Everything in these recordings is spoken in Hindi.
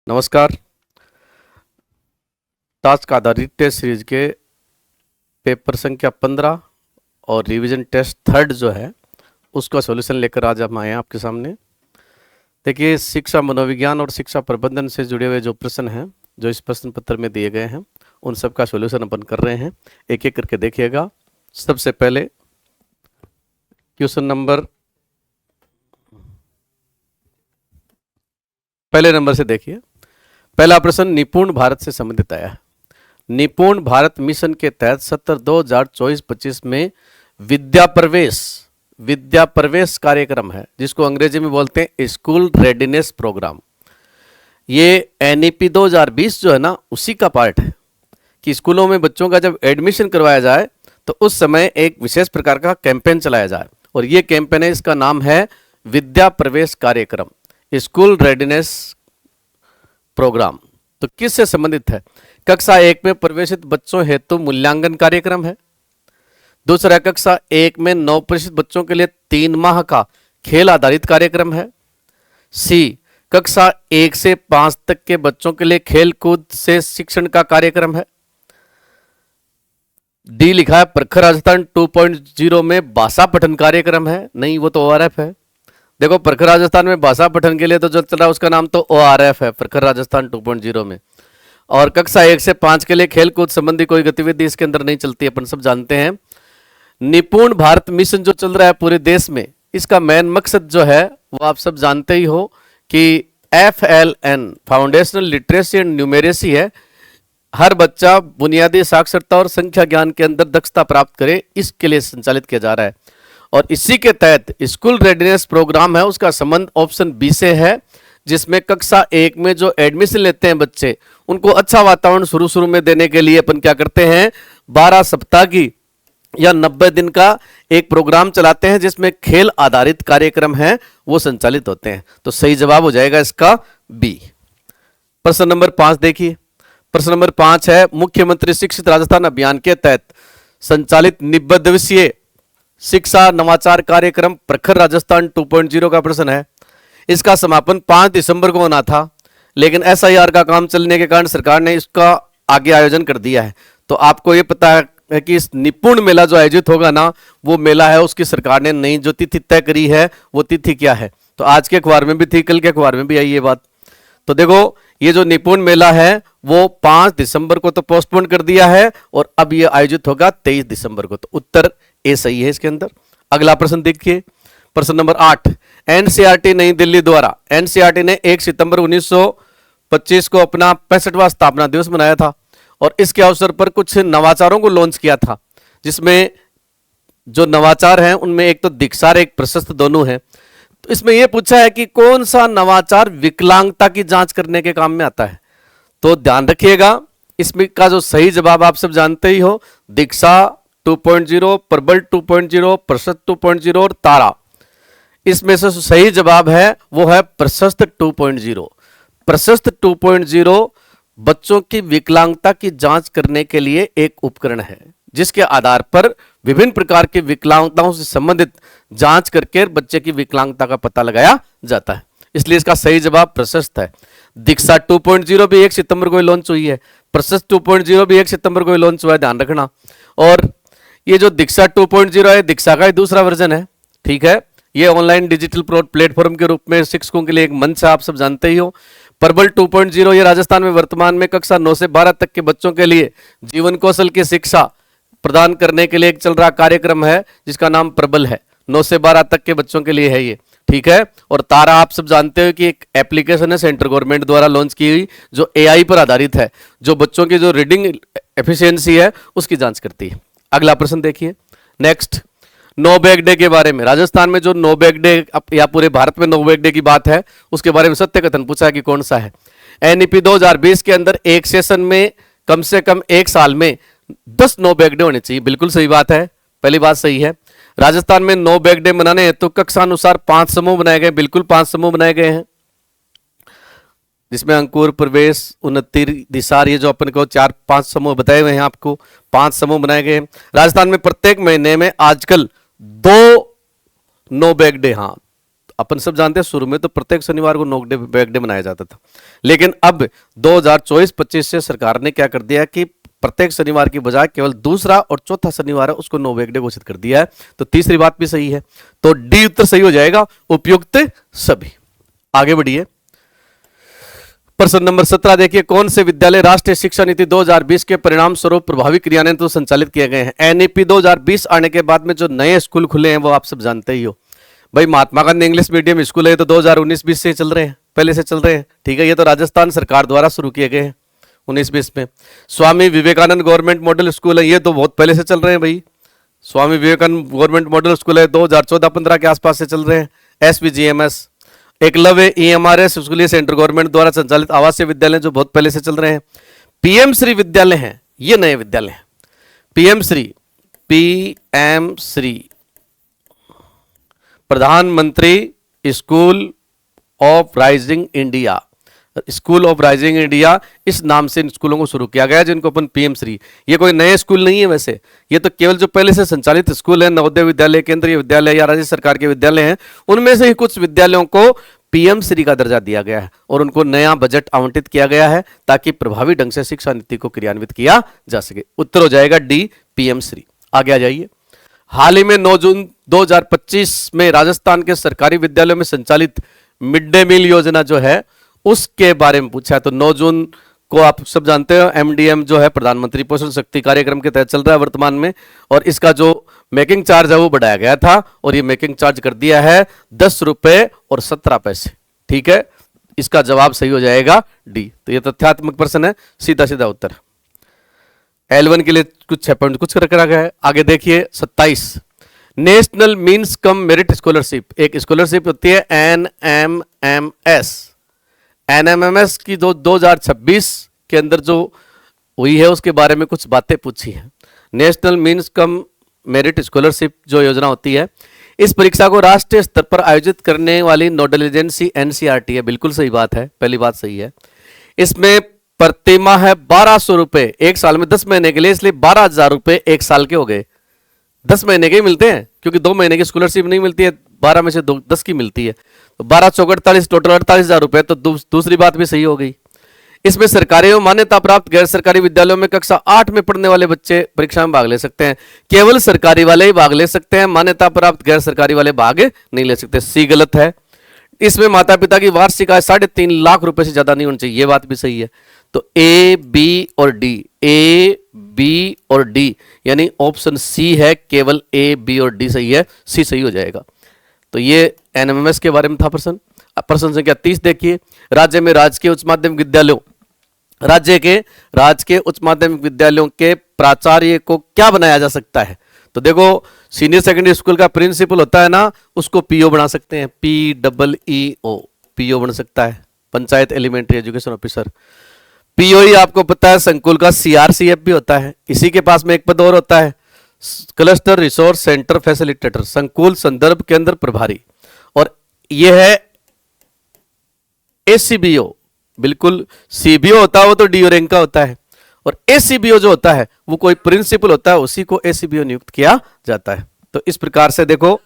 नमस्कार। टास्क आधारित टेस्ट सीरीज के पेपर संख्या 15 और रिवीजन टेस्ट थर्ड जो है उसका सॉल्यूशन लेकर आज हम आए हैं आपके सामने। देखिए, शिक्षा मनोविज्ञान और शिक्षा प्रबंधन से जुड़े हुए जो प्रश्न हैं जो इस प्रश्न पत्र में दिए गए हैं उन सब का सॉल्यूशन अपन कर रहे हैं। एक एक करके देखिएगा। सबसे पहले क्वेश्चन नंबर पहले नंबर से देखिए। पहला प्रश्न निपुण भारत से संबंधित आया है। निपुण भारत मिशन के तहत सत्र 2024-25 में विद्या प्रवेश कार्यक्रम है जिसको अंग्रेजी में बोलते हैं स्कूल रेडीनेस प्रोग्राम। ये एनईपी 2020 जो है ना उसी का पार्ट है कि स्कूलों में बच्चों का जब एडमिशन करवाया जाए तो उस समय एक विशेष प्रकार का कैंपेन चलाया जाए और ये कैंपेन है, इसका नाम है विद्या प्रवेश कार्यक्रम, स्कूल रेडीनेस प्रोग्राम। तो किससे संबंधित है? कक्षा 1 में प्रवेशित बच्चों हेतु मूल्यांकन कार्यक्रम है। दूसरा, कक्षा 1 में 9% बच्चों के लिए 3 माह का खेल आधारित कार्यक्रम है। सी, कक्षा 1 से 5 तक के बच्चों के लिए खेल कूद से शिक्षण का कार्यक्रम है। डी लिखा है प्रखर राजस्थान 2.0 में भाषा पठन कार्यक्रम है। नहीं, वो तो ORF है। देखो, प्रखर राजस्थान में भाषा पठन के लिए तो जो चल रहा है उसका नाम तो ORF है, प्रखर राजस्थान 2.0 में। और कक्षा 1 से 5 के लिए खेल कूद संबंधी कोई गतिविधि इसके अंदर नहीं चलती, अपन सब जानते हैं। निपुण भारत मिशन जो चल रहा है पूरे देश में, इसका मेन मकसद जो है वो आप सब जानते ही हो कि FLN foundational literacy and numeracy है। हर बच्चा बुनियादी साक्षरता और संख्या ज्ञान के अंदर दक्षता प्राप्त करे, इसके लिए संचालित किया जा रहा है। और इसी के तहत स्कूल रेडीनेस प्रोग्राम है, उसका संबंध ऑप्शन बी से है, जिसमें कक्षा 1 में जो एडमिशन लेते हैं बच्चे उनको अच्छा वातावरण शुरू में देने के लिए अपन क्या करते हैं, 12 सप्ताह की या 90 दिन का एक प्रोग्राम चलाते हैं जिसमें खेल आधारित कार्यक्रम है वो संचालित होते हैं। तो सही जवाब हो जाएगा इसका बी। प्रश्न नंबर 5 देखिए। प्रश्न नंबर 5 है मुख्यमंत्री शिक्षित राजस्थान अभियान के तहत संचालित 90 दिवसीय शिक्षा नवाचार कार्यक्रम प्रखर राजस्थान 2.0 का प्रश्न है। इसका समापन 5 दिसंबर को होना था, लेकिन SIR का काम चलने के कारण सरकार ने इसका आगे आयोजन कर दिया है। तो आपको ये पता है कि इस निपुण मेला जो आयोजित होगा ना, वो मेला है उसकी सरकार ने नई जो तिथि तय करी है वो तिथि क्या है? तो आज के अखबार में भी थी, कल के अखबार में भी आई ये बात। तो देखो, ये जो निपुण मेला है वो 5 दिसंबर को तो पोस्टपोन कर दिया है और अब ये आयोजित होगा 23 दिसंबर को। तो उत्तर ए सही है इसके अंदर। अगला प्रश्न देखिए। प्रश्न नंबर 8, NCERT नई दिल्ली द्वारा NCERT ने 1 सितंबर 1925 को अपना 65वां स्थापना दिवस मनाया था और इसके अवसर पर कुछ नवाचारों को लॉन्च किया था, जिसमें जो नवाचार हैं उनमें एक तो दीक्षार एक प्रशस्त दोनों हैं। तो इसमें यह पूछा है कि कौन सा नवाचार विकलांगता की जांच करने के काम में आता है। तो ध्यान रखिएगा, इसमें का जो सही जवाब आप सब जानते ही हो, दीक्षा 2.0, प्रबल 2.0, प्रशस्त 2.0 और तारा। इसमें से सही जवाब है वो है प्रशस्त 2.0। प्रशस्त 2.0 बच्चों की विकलांगता की जांच करने के लिए एक उपकरण है जिसके आधार पर विभिन्न प्रकार की विकलांगताओं से संबंधित जांच करके बच्चे की विकलांगता का पता लगाया जाता है। इसलिए इसका सही जवाब प्रशस्त है। दीक्षा 2.0 भी 1 सितंबर को लॉन्च हुई है, प्रशस्त 2.0 भी 1 सितंबर को लॉन्च हुआ है, ध्यान रखना। और ये जो दीक्षा 2.0 है, दीक्षा का ही दूसरा वर्जन है, ठीक है। ये ऑनलाइन डिजिटल प्लेटफॉर्म के रूप में शिक्षकों के लिए एक मंच है, आप सब जानते ही हो। प्रबल 2.0 ये राजस्थान में वर्तमान में कक्षा 9 से 12 तक के बच्चों के लिए जीवन कौशल की शिक्षा प्रदान करने के लिए एक चल रहा कार्यक्रम है जिसका नाम प्रबल है। 9 से 12 तक के बच्चों के लिए है ये, ठीक है। और तारा आप सब जानते हो कि एक एप्लीकेशन है सेंट्रल गवर्नमेंट द्वारा लॉन्च की हुई जो AI पर आधारित है, जो बच्चों की जो रीडिंग एफिशिएंसी है उसकी जांच करती है। अगला प्रश्न देखिए। नेक्स्ट, नो बैग डे के बारे में। राजस्थान में जो नो बैग डे या पूरे भारत में नो बैग डे की बात है उसके बारे में सत्य कथन पूछा है कि कौन सा है। NEP 2020 के अंदर एक सेशन में कम से कम एक साल में 10 नो बैग डे होने चाहिए। बिल्कुल सही बात है, पहली बात सही है। राजस्थान में नो बैग डे मनाने हेतु कक्षा अनुसार 5 समूह बनाए गए, बिल्कुल 5 समूह बनाए गए हैं, जिसमें अंकुर, प्रवेश, उन्नति, दिशार, ये जो अपन को 4-5 समूह बताए हुए हैं, आपको 5 समूह बनाए गए हैं। राजस्थान में प्रत्येक महीने में आजकल 2 नो बैग डे, हाँ अपन सब जानते हैं शुरू में तो प्रत्येक शनिवार को नो डे बैक डे मनाया जाता था, लेकिन अब 2024-25 से सरकार ने क्या कर दिया कि प्रत्येक शनिवार की बजाय केवल दूसरा और चौथा शनिवार है उसको नो बैक डे घोषित कर दिया है। तो तीसरी बात भी सही है, तो डी उत्तर सही हो जाएगा, उपयुक्त सभी। आगे बढ़िए, प्रश्न नंबर 17 देखिए, कौन से विद्यालय राष्ट्रीय शिक्षा नीति 2020 के परिणाम स्वरूप प्रभावी क्रियान्वयन तो संचालित किए गए हैं। एनईपी 2020 आने के बाद में जो नए स्कूल खुले हैं वो आप सब जानते ही हो भाई। Mahatma Gandhi English medium school है तो 2019-20 से चल रहे हैं, पहले से चल रहे हैं, ठीक है। ये तो राजस्थान सरकार द्वारा शुरू किए गए हैं 19-20 में। स्वामी विवेकानंद गवर्नमेंट मॉडल स्कूल है, ये तो बहुत पहले से चल रहे हैं भाई। Swami Vivekanand government model school है 2014-15 के आसपास से चल रहे हैं। SVGMS, एकलव्य EMRS स्कूलीय सेंट्रल गवर्नमेंट द्वारा संचालित आवासीय विद्यालय जो बहुत पहले से चल रहे हैं। PM श्री विद्यालय हैं, ये नए विद्यालय हैं। PM श्री प्रधानमंत्री school of rising India, school of rising India इस नाम से इन स्कूलों को शुरू किया गया जिनको अपन PM श्री, ये कोई नए स्कूल नहीं है वैसे, ये तो केवल जो पहले से संचालित स्कूल है, नवोदय विद्यालय, केंद्रीय विद्यालय या राज्य सरकार के विद्यालय हैं, उनमें से ही कुछ विद्यालयों को PM श्री का दर्जा दिया गया है और उनको नया बजट आवंटित किया गया है ताकि प्रभावी ढंग से शिक्षा नीति को क्रियान्वित किया जा सके। उत्तर हो जाएगा डी, PM श्री। आगे आ जाइए, हाल ही में 9 जून 2025 में राजस्थान के सरकारी विद्यालयों में संचालित मिड डे मील योजना जो है उसके बारे में पूछा है। तो 9 जून को आप सब जानते हो MDM जो है प्रधानमंत्री पोषण शक्ति कार्यक्रम के तहत चल रहा है वर्तमान में, और इसका जो मेकिंग चार्ज है वो बढ़ाया गया था और ये मेकिंग चार्ज कर दिया है 10 रुपए और 17 पैसे, ठीक है। इसका जवाब सही हो जाएगा डी। तो ये तथ्यात्मक प्रश्न है, सीधा सीधा उत्तर। L1 के लिए कुछ 6 पॉइंट कुछ रखा गया है। आगे देखिए 27, national means cum merit scholarship, एक स्कॉलरशिप होती है NMMS की जो 2026 के अंदर जो हुई है उसके बारे में कुछ बातें पूछी हैं। National means cum merit scholarship जो योजना होती है, इस परीक्षा को राष्ट्रीय स्तर पर आयोजित करने वाली नोडल एजेंसी NCERT है, बिल्कुल सही बात है, पहली बात सही है। इसमें प्रतिमाह है 1200 रुपए एक साल में 10 महीने के लिए, इसलिए 12,000 रुपए एक साल के हो गए। 10 महीने के ही मिलते हैं क्योंकि 2 महीने की स्कॉलरशिप नहीं मिलती है, 12 में से 10 की मिलती है, तो 12 चौक 48, टोटल 48,000 रुपए। तो दूसरी बात भी सही हो गई। इसमें सरकारी एवं मान्यता प्राप्त गैर सरकारी विद्यालयों में कक्षा 8 में पढ़ने वाले बच्चे परीक्षा में भाग ले सकते हैं। केवल सरकारी वाले ही भाग ले सकते हैं, मान्यता प्राप्त गैर सरकारी वाले भाग नहीं ले सकते। सी गलत है। इसमें माता पिता की वार्षिक आय 3.5 लाख रुपए से ज्यादा नहीं होनी चाहिए, ये बात भी सही है। तो A, B और D, A, B और D यानी ऑप्शन C है, केवल A, B और D सही है, C सही हो जाएगा। तो ये NMMS के बारे में था प्रश्न। प्रश्न संख्या 30 देखिए, राज्य में राजकीय उच्च माध्यमिक विद्यालयों, राज्य के राजकीय उच्च माध्यमिक विद्यालयों के प्राचार्य को क्या बनाया जा सकता है। तो देखो सीनियर सेकेंडरी स्कूल का प्रिंसिपल होता है ना, उसको PO बना सकते हैं, PEEO, PO बन सकता है, panchayat elementary education officer. PO ही आपको पता है संकुल का CRCF भी होता है। इसी के पास में एक पद और होता है, क्लस्टर रिसोर्स सेंटर फैसिलिटेटर, संकुल संदर्भ केंद्र प्रभारी। और यह है ACBO, बिल्कुल CBO होता है वो तो DO रैंक का होता है, और ACBO जो होता है वो कोई प्रिंसिपल होता है, उसी को ACBO नियुक्त किया जाता है। तो इस प्रकार से देखो,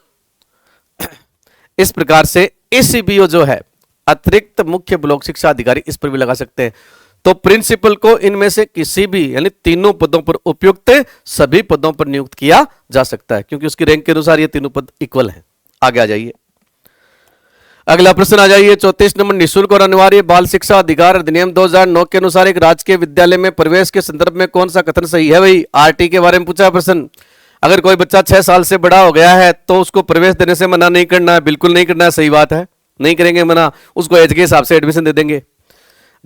इस प्रकार से ACBO जो है अतिरिक्त मुख्य ब्लॉक शिक्षा अधिकारी, इस पर भी लगा सकते हैं। तो प्रिंसिपल को इनमें से किसी भी यानी तीनों पदों पर उपयुक्त सभी पदों पर नियुक्त किया जा सकता है, क्योंकि उसकी रैंक के अनुसार ये तीनों पद इक्वल हैं। आगे आ जाइए, अगला प्रश्न आ जाइए 34 नंबर, निःशुल्क और अनिवार्य बाल शिक्षा अधिकार अधिनियम 2009 के अनुसार एक राजकीय विद्यालय में प्रवेश के संदर्भ में कौन सा कथन सही है। भाई RT के बारे में पूछा प्रश्न। अगर कोई बच्चा 6 साल से बड़ा हो गया है तो उसको प्रवेश देने से मना नहीं करना है, बिल्कुल नहीं करना है, सही बात है, नहीं करेंगे मना, उसको एज के हिसाब से एडमिशन दे देंगे।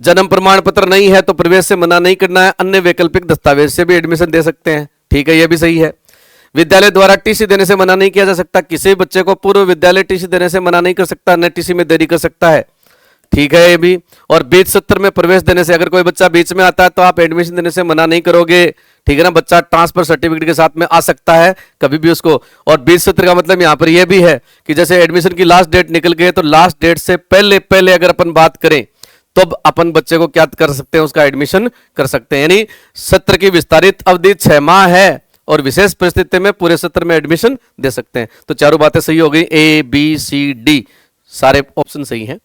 जन्म प्रमाण पत्र नहीं है तो प्रवेश से मना नहीं करना है, अन्य वैकल्पिक दस्तावेज से भी एडमिशन दे सकते हैं, ठीक है, यह भी सही है। विद्यालय द्वारा TC देने से मना नहीं किया जा सकता, किसी बच्चे को पूर्व विद्यालय TC देने से मना नहीं कर सकता, अन्य TC में देरी कर सकता है, ठीक है ये भी। और बीच सत्र में प्रवेश देने से, अगर कोई बच्चा बीच में आता है तो आप एडमिशन देने से मना नहीं करोगे, ठीक है ना। बच्चा ट्रांसफर सर्टिफिकेट के साथ में आ सकता है कभी भी उसको। और बीच सत्र का मतलब यहाँ पर यह भी है कि जैसे एडमिशन की लास्ट डेट निकल गई तो लास्ट डेट से पहले पहले अगर अपन बात करें तो अपन बच्चे को क्या कर सकते हैं, उसका एडमिशन कर सकते हैं। यानी सत्र की विस्तारित अवधि 6 माह है और विशेष परिस्थिति में पूरे सत्र में एडमिशन दे सकते हैं। तो चारों बातें सही हो गई, A, B, C, D सारे ऑप्शन सही हैं।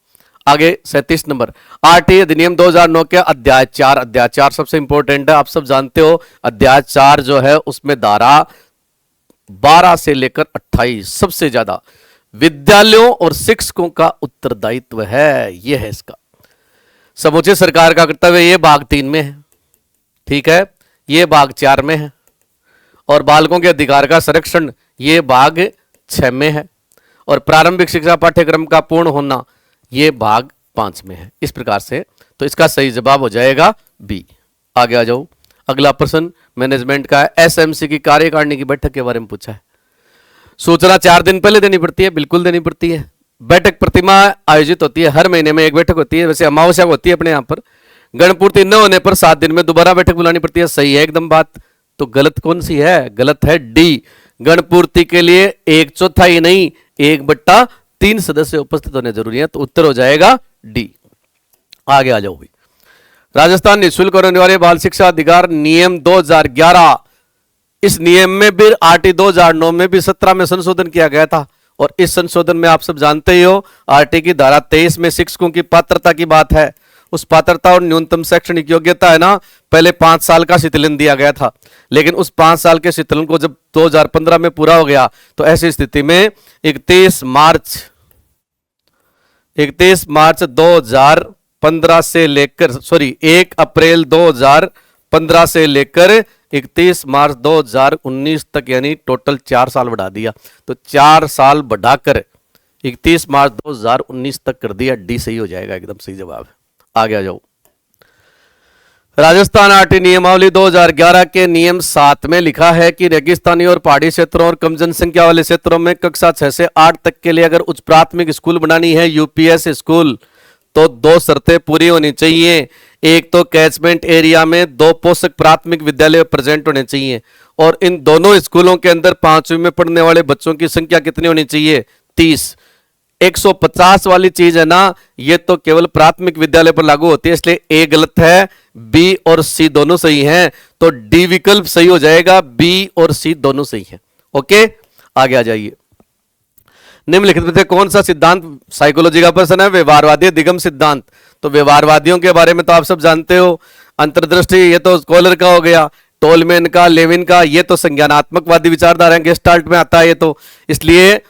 आगे 37 नंबर, आरटीए अधिनियम 2009 के अध्याय 4, अध्याय 4 सबसे इंपॉर्टेंट है, आप सब जानते हो। अध्याय 4 जो है उसमें धारा 12 से लेकर 28 सबसे ज्यादा विद्यालयों और शिक्षकों का उत्तरदायित्व है, यह है इसका। समूचे सरकार का कर्तव्य ये भाग 3 में है, ठीक है, ये भाग 4 में है, और बालकों के अधिकार का संरक्षण ये भाग 6 में है, और प्रारंभिक शिक्षा पाठ्यक्रम का पूर्ण होना ये भाग 5 में है। इस प्रकार से तो इसका सही जवाब हो जाएगा बी। आगे आ जाओ, अगला प्रश्न मैनेजमेंट का है। एसएमसी की कार्यकारिणी की बैठक के बारे में पूछा है। सूचना 4 दिन पहले देनी पड़ती है, बिल्कुल देनी पड़ती है। बैठक प्रतिमा आयोजित होती है, हर महीने में एक बैठक होती है, वैसे अमावस्या होती है अपने यहाँ पर। गणपूर्ति न होने पर 7 दिन में दोबारा बैठक बुलानी पड़ती है, सही है एकदम बात। तो गलत कौन सी है? गलत है डी। गणपूर्ति के लिए 1/4 नहीं 1/3 सदस्य उपस्थित होने जरूरी है, तो उत्तर हो जाएगा डी। आगे आ जाओ भाई, राजस्थान निःशुल्क और अनिवार्य बाल शिक्षा अधिकार नियम 2011, इस नियम में भी आरटी 2009 में भी 17 में संशोधन किया गया था, और इस संशोधन में आप सब जानते ही हो आरटी की धारा 23 में शिक्षकों की पात्रता की बात है। उस पात्रता और न्यूनतम शैक्षणिक योग्यता है ना, पहले 5 साल का शीतलन दिया गया था, लेकिन उस 5 साल के शीतलन को जब 2015 में पूरा हो गया, तो ऐसी स्थिति में 31 मार्च 2015 से लेकर 1 अप्रैल 2015 से लेकर 31 मार्च 2019 तक, यानी टोटल 4 साल बढ़ा दिया। तो 4 साल बढ़ाकर 31 मार्च 2019 तक कर दिया, डी सही हो जाएगा, एकदम सही जवाब है। आगे आ जाओ, राजस्थान आरटी नियमावली 2011 के नियम 7 में लिखा है कि रेगिस्तानी और पहाड़ी क्षेत्रों और कम जनसंख्या वाले क्षेत्रों में कक्षा 6 से 8 तक के लिए अगर उच्च प्राथमिक स्कूल बनानी है, यूपीएस स्कूल, तो 2 शर्तें पूरी होनी चाहिए। एक तो कैचमेंट एरिया में 2 पोषक प्राथमिक विद्यालय प्रेजेंट होने चाहिए, और इन दोनों स्कूलों के अंदर 5वीं में पढ़ने वाले बच्चों की संख्या कितनी होनी चाहिए? 30। 150 वाली चीज है ना, ये तो केवल प्राथमिक विद्यालय पर लागू होती है, इसलिए ए गलत है, बी और सी दोनों सही हैं, तो डी विकल्प सही हो जाएगा, बी और सी दोनों सही हैं। ओके, आगे आ जाइए। निम्नलिखित में से कौन सा सिद्धांत, साइकोलॉजी का प्रश्न है, व्यवहारवादी अधिगम सिद्धांत। तो व्यवहारवादियों के बारे में तो आप सब जानते हो, अंतर्दृष्टि ये तो स्कॉलर का हो गया, टोलमैन का, लेविन का, ये तो संज्ञानात्मकवादी विचारधारा गेस्टाल्ट में आता है ये तो, इसलिए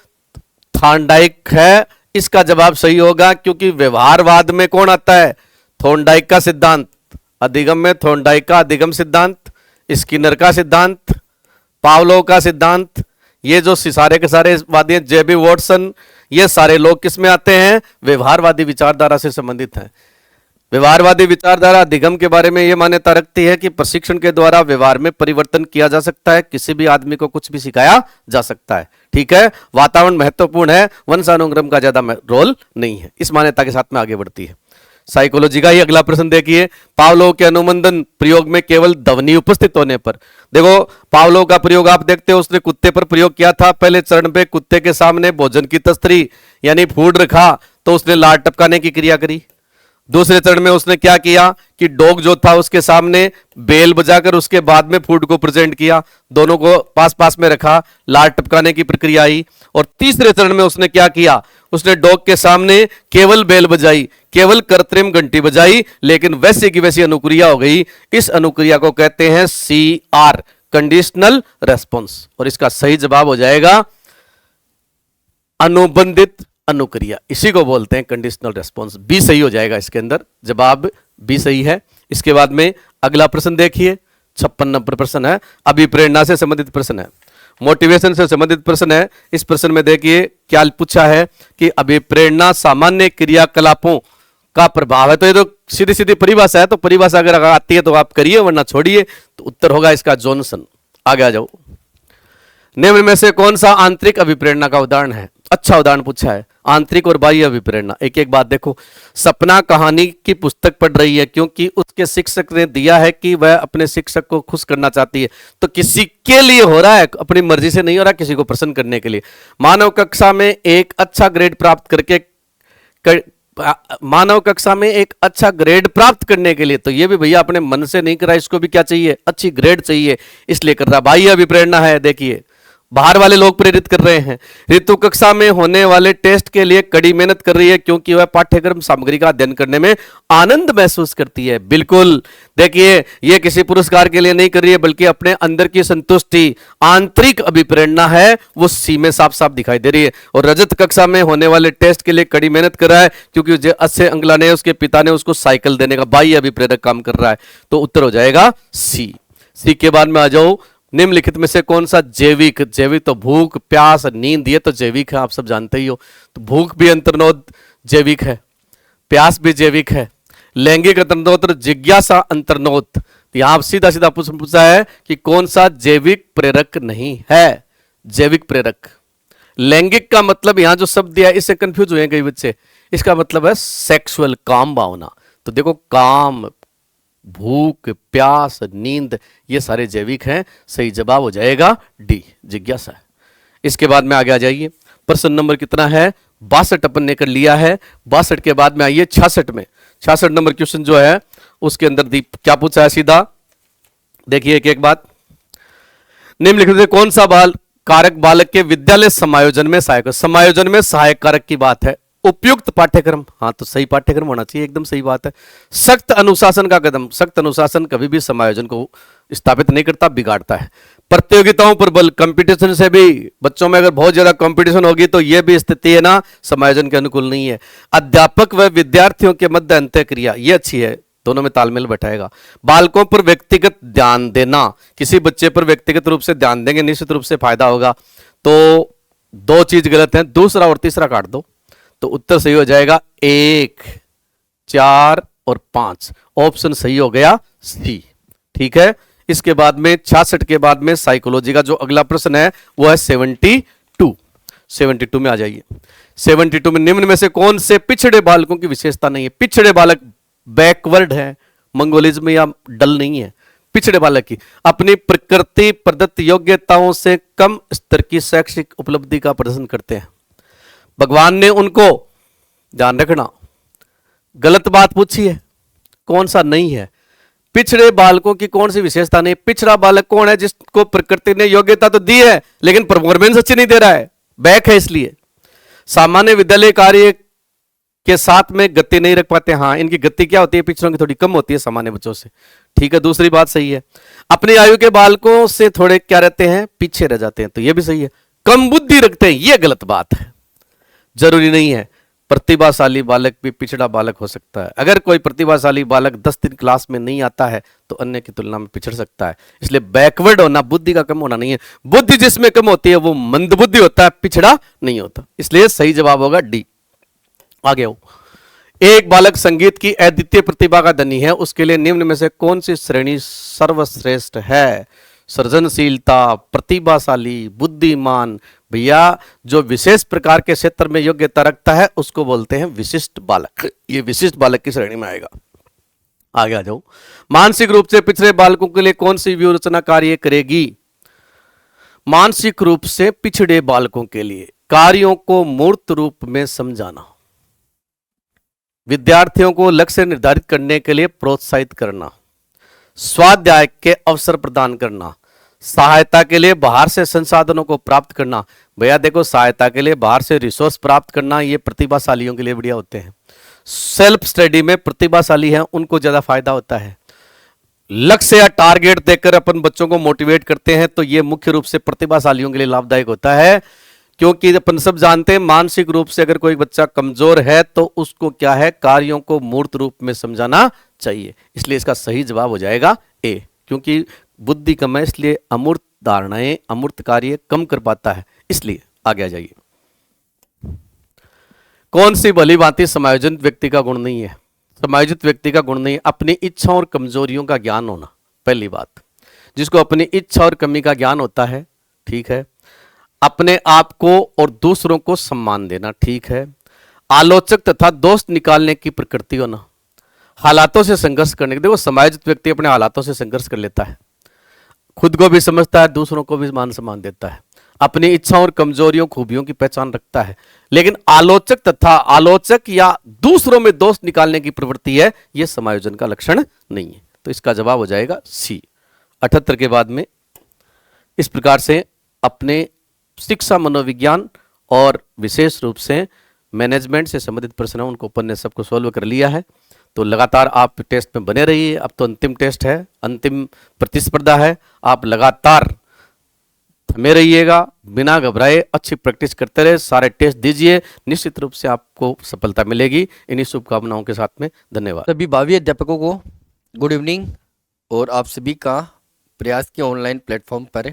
थॉर्नडाइक है इसका जवाब सही होगा, क्योंकि व्यवहारवाद में कौन आता है? थॉर्नडाइक का सिद्धांत। अधिगम में थॉर्नडाइक का अधिगम सिद्धांत, स्किनर का सिद्धांत, पावलोव का सिद्धांत, ये जो सारे के सारे वादी, जेबी वॉटसन, ये सारे लोग किस में आते हैं? व्यवहारवादी विचारधारा से संबंधित हैं। व्यवहारवादी विचारधारा अधिगम के बारे में यह मान्यता रखती है कि प्रशिक्षण के द्वारा व्यवहार में परिवर्तन किया जा सकता है, किसी भी आदमी को कुछ भी सिखाया जा सकता है, ठीक है। वातावरण महत्वपूर्ण है, वंशानुक्रम का ज्यादा रोल नहीं है, इस मान्यता के साथ में आगे बढ़ती है। साइकोलॉजी का ही अगला प्रश्न देखिए, पावलोव के अनुमंडन प्रयोग में केवल ध्वनि उपस्थित होने पर। देखो पावलोव का प्रयोग आप देखते हो, उसने कुत्ते पर प्रयोग किया था। पहले चरण पे कुत्ते के सामने भोजन की तस्तरी यानी फूड रखा, तो उसने लार टपकाने की क्रिया करी। दूसरे चरण में उसने क्या किया कि डॉग जो था उसके सामने बेल बजाकर उसके बाद में फूड को प्रेजेंट किया, दोनों को पास पास में रखा, लार टपकाने की प्रक्रिया आई। और तीसरे चरण में उसने क्या किया, उसने डॉग के सामने केवल बेल बजाई, केवल कृत्रिम घंटी बजाई, लेकिन वैसी की वैसी अनुक्रिया हो गई। इस अनुक्रिया को कहते हैं CR, कंडीशनल रेस्पॉन्स, और इसका सही जवाब हो जाएगा अनुबंधित अनुक्रिया, इसी को बोलते हैं कंडीशनल रेस्पॉन्स। बी सही हो जाएगा, इसके अंदर जवाब बी सही है। इसके बाद में अगला प्रश्न देखिए, 56 नंबर प्रश्न है, अभिप्रेरणा से संबंधित प्रश्न है, मोटिवेशन से संबंधित प्रश्न है। इस प्रश्न में देखिए क्या पूछा है कि अभिप्रेरणा सामान्य क्रियाकलापों का प्रभाव है। तो ये तो सीधी सीधी परिभाषा है, तो परिभाषा अगर आती है तो आप करिए, वरना छोड़िए। तो उत्तर होगा इसका जॉनसन। आगे आ जाओ, निम्न में से कौन सा आंतरिक अभिप्रेरणा का उदाहरण है? अच्छा उदाहरण पूछा है, आंतरिक और बाह्य अभिप्रेरणा। एक एक बात देखो, सपना कहानी की पुस्तक पढ़ रही है क्योंकि उसके शिक्षक ने दिया है कि वह अपने शिक्षक को खुश करना चाहती है, तो किसी के लिए हो रहा है, अपनी मर्जी से नहीं हो रहा, किसी को प्रसन्न करने के लिए। मानव कक्षा में एक अच्छा ग्रेड प्राप्त करने के लिए, तो ये भी भैया अपने मन से नहीं करा, इसको भी क्या चाहिए? अच्छी ग्रेड चाहिए, इसलिए कर रहा। बाह्य अभिप्रेरणा है, देखिए बाहर वाले लोग प्रेरित कर रहे हैं। ऋतु कक्षा में होने वाले टेस्ट के लिए कड़ी मेहनत कर रही है क्योंकि वह पाठ्यक्रम सामग्री का अध्ययन करने में आनंद महसूस करती है। बिल्कुल, देखिए ये किसी पुरस्कार के लिए नहीं कर रही है बल्कि अपने अंदर की संतुष्टि, आंतरिक अभिप्रेरणा है, वो सी में साफ साफ दिखाई दे रही है। और रजत कक्षा में होने वाले टेस्ट के लिए कड़ी मेहनत कर रहा है क्योंकि जो अच्छे अंक लाने उसके पिता ने उसको साइकिल देने का बाह्य अभिप्रेरक काम कर रहा है। तो उत्तर हो जाएगा सी। सी के बाद में आ जाओ, निम्नलिखित में से कौन सा जैविक, जैविक तो भूख, प्यास, नींद, ये तो जैविक है, आप सब जानते ही हो। तो भूख भी अंतर्नोद जैविक है, प्यास भी जैविक है, लैंगिक अंतर्नोद, जिज्ञासा अंतर्नोद। तो यहां सीधा सीधा पूछा है कि कौन सा जैविक प्रेरक नहीं है। जैविक प्रेरक, लैंगिक का मतलब यहां जो शब्द दिया है इससे कंफ्यूज हुए कई बच्चे, इसका मतलब है सेक्सुअल, काम भावना। तो देखो काम, भूख, प्यास, नींद, ये सारे जैविक हैं। सही जवाब हो जाएगा डी, जिज्ञासा। इसके बाद में आगे आ जाइए, प्रश्न नंबर कितना है, 62 अपन ने कर लिया है। 62 के बाद में आइए 66 में। 66 नंबर क्वेश्चन जो है उसके अंदर क्या पूछा है, सीधा देखिए एक एक बात। निम्नलिखित में कौन सा कारक बालक के विद्यालय समायोजन में सहायक, समायोजन में सहायक कारक की बात है। उपयुक्त पाठ्यक्रम, हाँ तो सही पाठ्यक्रम होना चाहिए, एकदम सही बात है। सख्त अनुशासन का कदम, सख्त अनुशासन कभी भी समायोजन को स्थापित नहीं करता, बिगाड़ता है। प्रतियोगिताओं पर बल, कंपटीशन से भी बच्चों में अगर बहुत ज्यादा कंपटीशन होगी तो यह भी स्थिति है ना, समायोजन के अनुकूल नहीं है। अध्यापक व विद्यार्थियों के मध्य अंतः क्रिया, ये अच्छी है, दोनों में तालमेल बैठाएगा। बालकों पर व्यक्तिगत ध्यान देना, किसी बच्चे पर व्यक्तिगत रूप से ध्यान देंगे निश्चित रूप से फायदा होगा। तो दो चीज गलत है, दूसरा और तीसरा काट दो। तो उत्तर सही हो जाएगा 1, 4 और 5, ऑप्शन सही हो गया सी। ठीक है, इसके बाद में 66 के बाद में साइकोलॉजी का जो अगला प्रश्न है वो है 72 में आ जाइए। 72 में निम्न में से कौन से पिछड़े बालकों की विशेषता नहीं है। पिछड़े बालक बैकवर्ड है, मंगोलिज्म या डल नहीं है। पिछड़े बालक की अपनी प्रकृति प्रदत्त योग्यताओं से कम स्तर की शैक्षिक उपलब्धि का प्रदर्शन करते हैं। भगवान ने उनको, ध्यान रखना, गलत बात पूछी है, कौन सा नहीं है। पिछड़े बालकों की कौन सी विशेषता नहीं। पिछड़ा बालक कौन है, जिसको प्रकृति ने योग्यता तो दी है लेकिन परफॉर्मेंस अच्छी नहीं दे रहा है, बैक है इसलिए। सामान्य विद्यालय कार्य के साथ में गति नहीं रख पाते, हाँ इनकी गति क्या होती है, पिछड़ों की थोड़ी कम होती है सामान्य बच्चों से। ठीक है, दूसरी बात सही है। अपनी आयु के बालकों से थोड़े क्या रहते हैं, पीछे रह जाते हैं, तो ये भी सही है। कम बुद्धि रखते हैं, ये गलत बात है, जरूरी नहीं है। प्रतिभाशाली बालक भी पिछड़ा बालक हो सकता है। अगर कोई प्रतिभाशाली बालक 10 दिन क्लास में नहीं आता है तो अन्य की तुलना में पिछड़ सकता है। इसलिए बैकवर्ड होना बुद्धि का कम होना नहीं है। बुद्धि जिसमें कम होती है वो मंदबुद्धि होता है, पिछड़ा नहीं होता। इसलिए सही जवाब होगा डी। आगे आओ, एक बालक संगीत की अद्वितीय प्रतिभा का धनी है, उसके लिए निम्न में से कौन सी श्रेणी सर्वश्रेष्ठ है। सृजनशीलता, प्रतिभाशाली, बुद्धिमान। भैया जो विशेष प्रकार के क्षेत्र में योग्यता रखता है उसको बोलते हैं विशिष्ट बालक, ये विशिष्ट बालक की श्रेणी में आएगा। आगे आ जाओ, मानसिक रूप से पिछड़े बालकों के लिए कौन सी व्यूह रचना कार्य करेगी। मानसिक रूप से पिछड़े बालकों के लिए कार्यों को मूर्त रूप में समझाना, विद्यार्थियों को लक्ष्य निर्धारित करने के लिए प्रोत्साहित करना, स्वाध्याय के अवसर प्रदान करना, सहायता के लिए बाहर से संसाधनों को प्राप्त करना। भैया देखो, सहायता के लिए बाहर से रिसोर्स प्राप्त करना ये प्रतिभाशालियों के लिए बढ़िया होते हैं। सेल्फ स्टडी में प्रतिभाशाली हैं उनको ज्यादा फायदा होता है। लक्ष्य या टारगेट देकर अपन बच्चों को मोटिवेट करते हैं तो ये मुख्य रूप से प्रतिभाशालियों के लिए लाभदायक होता है, क्योंकि अपन सब जानते हैं मानसिक रूप से अगर कोई बच्चा कमजोर है तो उसको क्या है, कार्यों को मूर्त रूप में समझाना चाहिए। इसलिए इसका सही जवाब हो जाएगा ए, क्योंकि बुद्धि कम है इसलिए अमूर्त धारणाएं, अमूर्त कार्य कम कर पाता है। इसलिए आगे आ जाइए, कौन सी भली भांति समायोजित व्यक्ति का गुण नहीं है। समायोजित व्यक्ति का गुण नहीं, अपनी इच्छाओं और कमजोरियों का ज्ञान होना। पहली बात, जिसको अपनी इच्छा और कमी का ज्ञान होता है, ठीक है। अपने आप को और दूसरों को सम्मान देना, ठीक है। आलोचक तथा दोस्त निकालने की प्रकृति होना, हालातों से संघर्ष करने की। देखो समायोजित व्यक्ति अपने हालातों से संघर्ष कर लेता है, खुद को भी समझता है, दूसरों को भी मान सम्मान देता है, अपनी इच्छाओं और कमजोरियों खूबियों की पहचान रखता है। लेकिन आलोचक या दूसरों में दोस्त निकालने की प्रवृत्ति है, यह समायोजन का लक्षण नहीं है। तो इसका जवाब हो जाएगा सी। 78 के बाद में इस प्रकार से अपने शिक्षा मनोविज्ञान और विशेष रूप से मैनेजमेंट से संबंधित प्रश्न है उनको अपन ने सबको सॉल्व कर लिया है। तो लगातार आप टेस्ट में बने रहिए। अब तो अंतिम टेस्ट है, अंतिम प्रतिस्पर्धा है। आप लगातार थमे रहिएगा, बिना घबराए अच्छी प्रैक्टिस करते रहे, सारे टेस्ट दीजिए, निश्चित रूप से आपको सफलता मिलेगी। इन्हीं शुभकामनाओं के साथ में धन्यवाद। सभी भावी अध्यापकों को गुड इवनिंग और आप सभी का प्रयास के ऑनलाइन प्लेटफॉर्म पर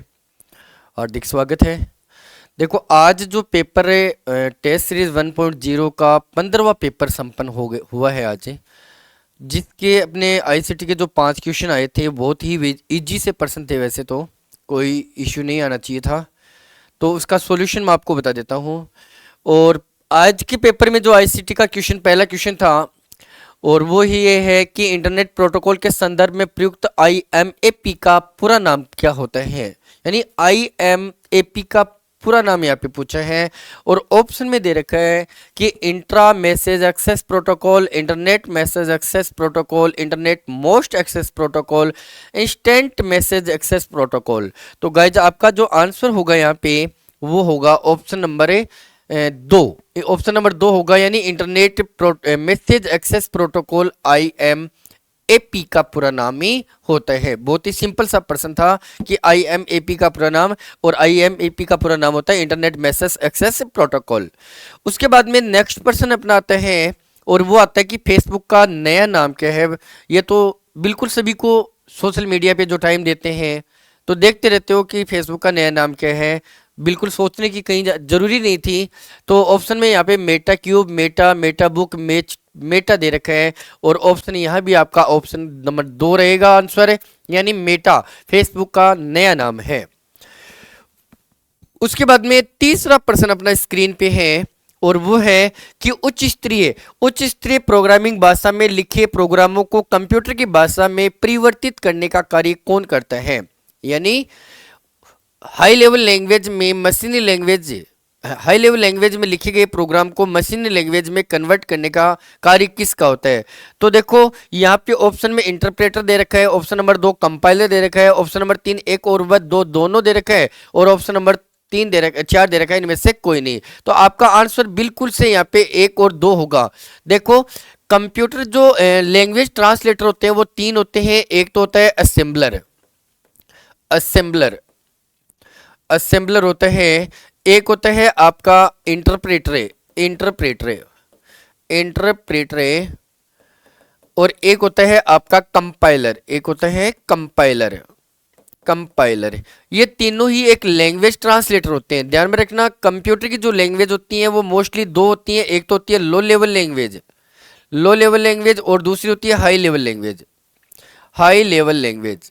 हार्दिक स्वागत है। देखो, आज जो पेपर है टेस्ट सीरीज 1.0 का 15वां पेपर संपन्न हुआ है आज, जिसके अपने आईसीटी के जो 5 क्वेश्चन आए थे बहुत ही इजी से प्रश्न थे। वैसे तो कोई इश्यू नहीं आना चाहिए था, तो उसका सॉल्यूशन मैं आपको बता देता हूँ। और आज के पेपर में जो आईसीटी का क्वेश्चन पहला क्वेश्चन था, और वो ही ये है कि इंटरनेट प्रोटोकॉल के संदर्भ में प्रयुक्त IMAP का पूरा नाम क्या होता है। यानी IMAP का पूरा नाम यहाँ पे पूछा है, और ऑप्शन में दे रखा है कि intra message access protocol, internet message access protocol, internet most access protocol, instant message access protocol. तो गाइज आपका जो आंसर होगा यहाँ पे वो होगा ऑप्शन नंबर 2। ऑप्शन नंबर 2 होगा, यानी internet message access protocol IMAP का पूरा नाम ही होता है। बहुत ही सिंपल सा प्रश्न था कि IMAP का पूरा नाम, और IMAP का पूरा नाम होता है इंटरनेट मैसेज एक्सेस प्रोटोकॉल। उसके बाद में नेक्स्ट प्रश्न अपना आता है, और वो आता है कि फेसबुक का नया नाम क्या है। ये तो बिल्कुल सभी को सोशल मीडिया पे जो टाइम देते हैं तो देखते रहते हो कि फेसबुक का नया नाम क्या है, बिल्कुल सोचने की कहीं जरूरी नहीं थी। तो ऑप्शन में यहाँ पे Meta cube, Meta book, Meta दे रखा है, और ऑप्शन यहाँ भी आपका ऑप्शन नंबर 2 रहेगा आंसर, यानी मेटा फेसबुक का नया नाम है। उसके बाद में तीसरा प्रश्न अपना स्क्रीन पे है, और वो है कि उच्च स्तरीय प्रोग्रामिंग भाषा में लिखे प्रोग्रामों को कंप्यूटर की भाषा में परिवर्तित करने का कार्य कौन करता है। यानी हाई लेवल लैंग्वेज में लिखे गए प्रोग्राम को मशीनी लैंग्वेज में कन्वर्ट करने का कार्य किसका होता है। तो देखो यहाँ पे ऑप्शन में इंटरप्रेटर दे रखा है, ऑप्शन नंबर 2 कंपाइलर दे रखा है, ऑप्शन नंबर 3 एक और व दो दोनों दे रखा है, और ऑप्शन नंबर 4 दे रखा है। इनमें से कोई नहीं। तो आपका आंसर बिल्कुल से यहाँ पे 1 और 2 होगा। देखो, कंप्यूटर जो लैंग्वेज ट्रांसलेटर होते हैं वो 3 होते हैं। एक तो होता है असेंबलर होता है, एक होता है आपका इंटरप्रेटर, और एक होता है आपका कंपाइलर। ये तीनों ही एक लैंग्वेज ट्रांसलेटर होते हैं। ध्यान में रखना, कंप्यूटर की जो लैंग्वेज होती है वो मोस्टली 2 होती हैं। एक तो होती है लो लेवल लैंग्वेज, और दूसरी होती है high level language.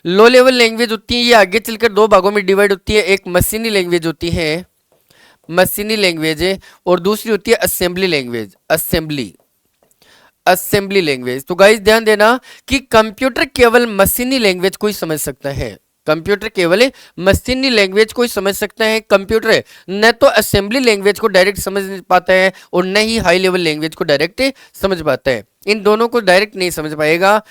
Low level language होती है, ये आगे चलकर 2 भागों में डिवाइड होती है। एक मशीनी लैंग्वेज होती है, और दूसरी होती है असेंबली लैंग्वेज। तो गाइस ध्यान देना कि कंप्यूटर केवल मशीनी लैंग्वेज को ही समझ सकता है। कंप्यूटर न तो असेंबली लैंग्वेज को डायरेक्ट समझ पाता है, और न ही हाई लेवल लैंग्वेज को डायरेक्ट समझ पाता है। इन दोनों को डायरेक्ट नहीं समझ पाएगा।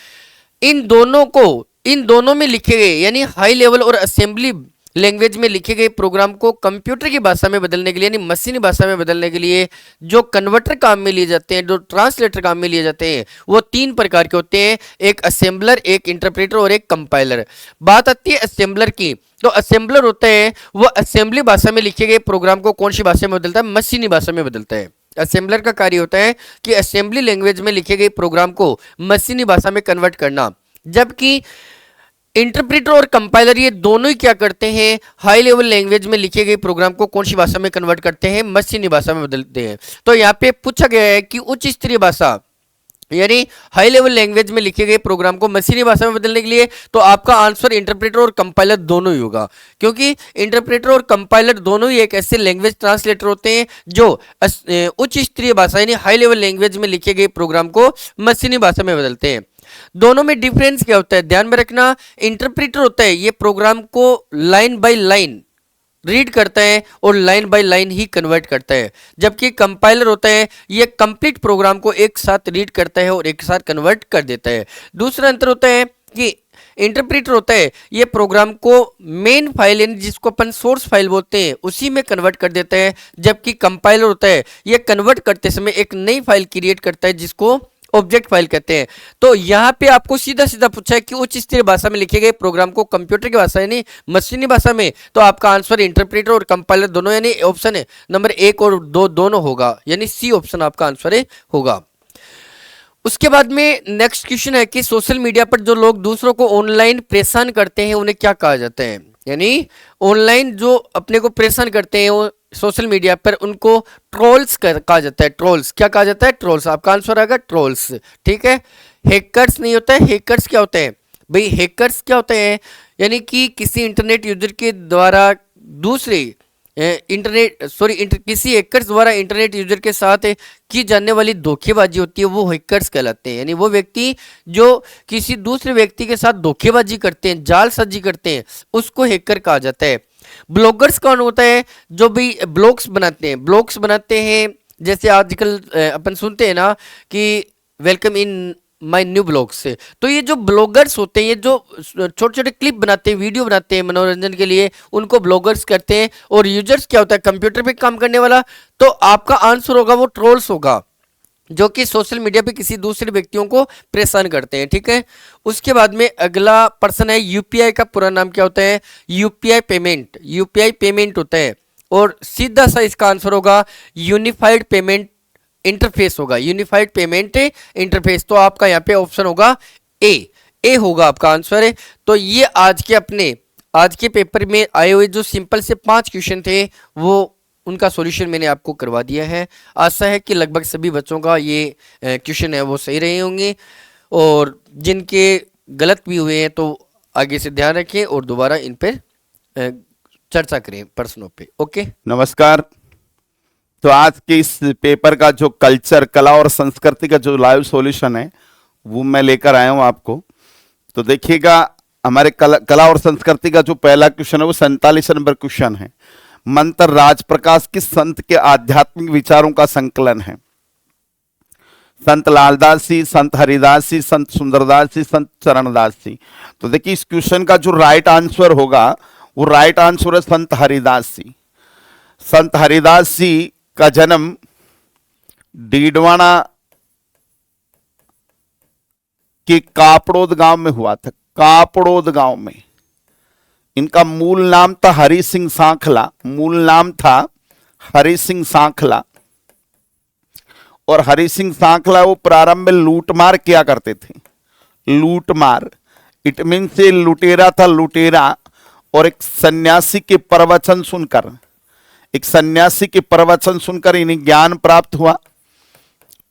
इन दोनों में लिखे गए, यानी हाई लेवल और असेंबली लैंग्वेज में लिखे गए प्रोग्राम को कंप्यूटर की भाषा में बदलने के लिए, यानी मशीनी भाषा में बदलने के लिए जो कन्वर्टर काम में लिए जाते हैं, जो ट्रांसलेटर काम में लिए जाते हैं, वो 3 प्रकार के होते हैं। एक असेंबलर, एक इंटरप्रेटर और एक कंपाइलर। बात आती है असेंबलर की, तो असेंबलर होता है वो असेंबली भाषा में लिखे गए प्रोग्राम को कौन सी भाषा में बदलता है, मशीनी भाषा में बदलता है। असेंबलर का कार्य होता है कि असेंबली लैंग्वेज में लिखे गए प्रोग्राम को मशीनी भाषा में कन्वर्ट करना। जबकि इंटरप्रेटर और कंपाइलर ये दोनों ही क्या करते हैं, हाई लेवल लैंग्वेज में लिखे गए प्रोग्राम को कौन सी भाषा में कन्वर्ट करते हैं, मशीनी भाषा में बदलते हैं। तो यहाँ पे पूछा गया है कि उच्च स्तरीय भाषा, यानी हाई लेवल लैंग्वेज में लिखे गए प्रोग्राम को मशीनी भाषा में बदलने के लिए, तो आपका आंसर इंटरप्रेटर और कंपाइलर दोनों ही होगा। क्योंकि इंटरप्रेटर और कंपाइलर दोनों ही एक ऐसे लैंग्वेज ट्रांसलेटर होते हैं जो उच्च स्तरीय भाषा यानी हाई लेवल लैंग्वेज में लिखे गए प्रोग्राम को मशीनी भाषा में बदलते हैं। दोनों में डिफरेंस क्या होता है, ध्यान में रखना। इंटरप्रेटर होता है ये प्रोग्राम को लाइन बाय लाइन रीड करता है और line by line he convert करता है, जबकि कंपाइलर होता है ये कंप्लीट प्रोग्राम को एक साथ रीड करता है और एक साथ कन्वर्ट कर देता है। दूसरा अंतर होता है कि इंटरप्रेटर होता है ये प्रोग्राम को मेन फाइल यानी जिसको अपन सोर्स फाइल बोलते हैं उसी में कन्वर्ट कर देता है, जबकि कंपाइलर होता है ये कन्वर्ट करते समय एक नई फाइल क्रिएट करता है जिसको ऑब्जेक्ट फाइल कहते हैं। तो यहाँ पे आपको सीधा सीधा पूछा है कि उच्च स्तरीय भाषा में लिखे गए प्रोग्राम को कंप्यूटर की भाषा यानी मशीनी भाषा में, तो आपका आंसर इंटरप्रेटर और कंपाइलर दोनों यानी ऑप्शन है नंबर 1 और 2 दोनों होगा, यानी सी ऑप्शन आपका आंसर है होगा। उसके बाद में नेक्स्ट क्वेश्चन है कि सोशल मीडिया पर जो लोग दूसरों को ऑनलाइन परेशान करते हैं उन्हें क्या कहा जाता है, यानी ऑनलाइन जो अपने को परेशान करते हैं वो सोशल मीडिया पर उनको ट्रोल्स कहा जाता है। ट्रोल्स क्या कहा जाता है, ट्रोल्स। आपका आंसर आएगा ट्रोल्स, ठीक है। हैकर्स नहीं होता है, हैकर्स क्या होते हैं भाई, हैकर्स क्या होते हैं यानी कि किसी इंटरनेट यूजर के द्वारा दूसरे किसी हैकर्स द्वारा इंटरनेट यूजर के साथ की जाने वाली धोखेबाजी होती है वो हैकर्स कहलाते हैं, यानी वो व्यक्ति जो किसी दूसरे व्यक्ति के साथ धोखेबाजी करते हैं, जालसाजी करते हैं, उसको हैकर कहा जाता है। ब्लॉगर्स कौन होता है, जो भी ब्लॉग्स बनाते हैं जैसे आजकल अपन सुनते हैं ना कि welcome in my new blogs से, तो ये जो ब्लॉगर्स होते हैं ये जो छोटे छोटे क्लिप बनाते हैं, वीडियो बनाते हैं मनोरंजन के लिए, उनको ब्लॉगर्स करते हैं। और यूजर्स क्या होता है, कंप्यूटर पे काम करने वाला। तो आपका आंसर होगा वो ट्रोल्स होगा, जो कि सोशल मीडिया पे किसी दूसरे व्यक्तियों को परेशान करते हैं, ठीक है। उसके बाद में अगला पर्सन है यूपीआई का पूरा नाम क्या होता है, यूपीआई पेमेंट होता है। और सीधा सा इसका आंसर होगा यूनिफाइड पेमेंट इंटरफेस होगा, यूनिफाइड पेमेंट इंटरफेस। तो आपका यहाँ पे ऑप्शन होगा ए होगा आपका आंसर है। तो ये आज के पेपर में आए हुए जो सिंपल से 5 क्वेश्चन थे वो उनका सॉल्यूशन मैंने आपको करवा दिया है। आशा है कि लगभग सभी बच्चों का ये क्वेश्चन है वो सही रहे होंगे, और जिनके गलत भी हुए हैं तो आगे से ध्यान रखें और दोबारा इन पर चर्चा करें प्रश्नों पे। ओके, नमस्कार। तो आज के इस पेपर का जो कल्चर, कला और संस्कृति का जो लाइव सॉल्यूशन है वो मैं लेकर आया हूं आपको। तो देखिएगा, हमारे कला और संस्कृति का जो पहला क्वेश्चन है वो 47 नंबर क्वेश्चन है। मंत्र राजप्रकाश किस संत के आध्यात्मिक विचारों का संकलन है? संत लालदास जी, संत हरिदास जी, संत सुंदरदास जी, संत चरणदास जी। तो देखिए इस क्वेश्चन का जो राइट आंसर होगा वो राइट आंसर है संत हरिदास जी। संत हरिदास जी का जन्म डीडवाना के कापड़ोद गांव में हुआ था, कापड़ोद गांव में। इनका मूल नाम था हरि सिंह सांखला, और हरि सिंह सांखला वो प्रारंभ में लूटमार किया करते थे। लूटमार इट मीन से लुटेरा था, लुटेरा। और एक सन्यासी के प्रवचन सुनकर इन्हें ज्ञान प्राप्त हुआ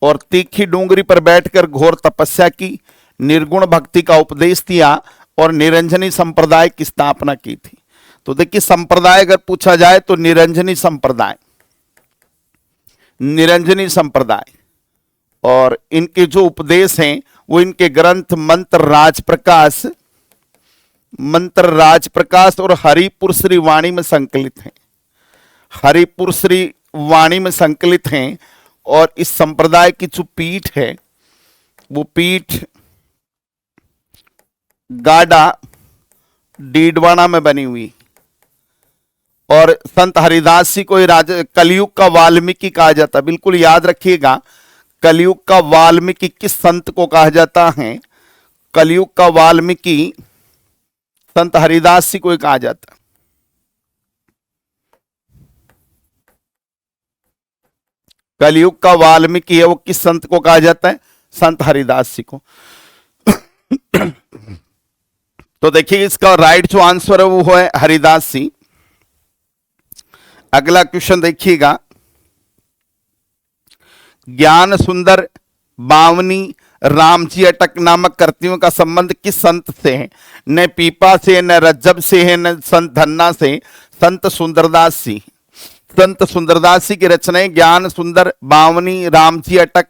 और तीखी डूंगरी पर बैठकर घोर तपस्या की, निर्गुण भक्ति का उपदेश दिया और निरंजनी संप्रदाय की स्थापना की थी। तो देखिए संप्रदाय अगर पूछा जाए तो निरंजनी संप्रदाय, और इनके जो उपदेश हैं वो इनके ग्रंथ मंत्र राजप्रकाश और हरिपुर श्री वाणी में संकलित हैं। और इस संप्रदाय की जो पीठ है वो पीठ गाडा डीडवाना में बनी हुई। और संत हरिदास जी को कलयुग का वाल्मीकि कहा जाता है। बिल्कुल याद रखिएगा, कलयुग का वाल्मीकि किस संत को कहा जाता है? कलयुग का वाल्मीकि संत हरिदास जी को कहा जाता है। कलयुग का वाल्मीकि है वो किस संत को कहा जाता है? संत हरिदास जी को। तो देखिए इसका राइट जो आंसर है वो है हरिदास जी। अगला क्वेश्चन देखिएगा, ज्ञान सुंदर, बावनी, रामजी अटक नामक कृतियों का संबंध किस संत से है? न पीपा से, न रज्जब से है, न संत धन्ना से। संत सुंदरदास जी की रचनाएं ज्ञान सुंदर, बावनी, रामजी अटक।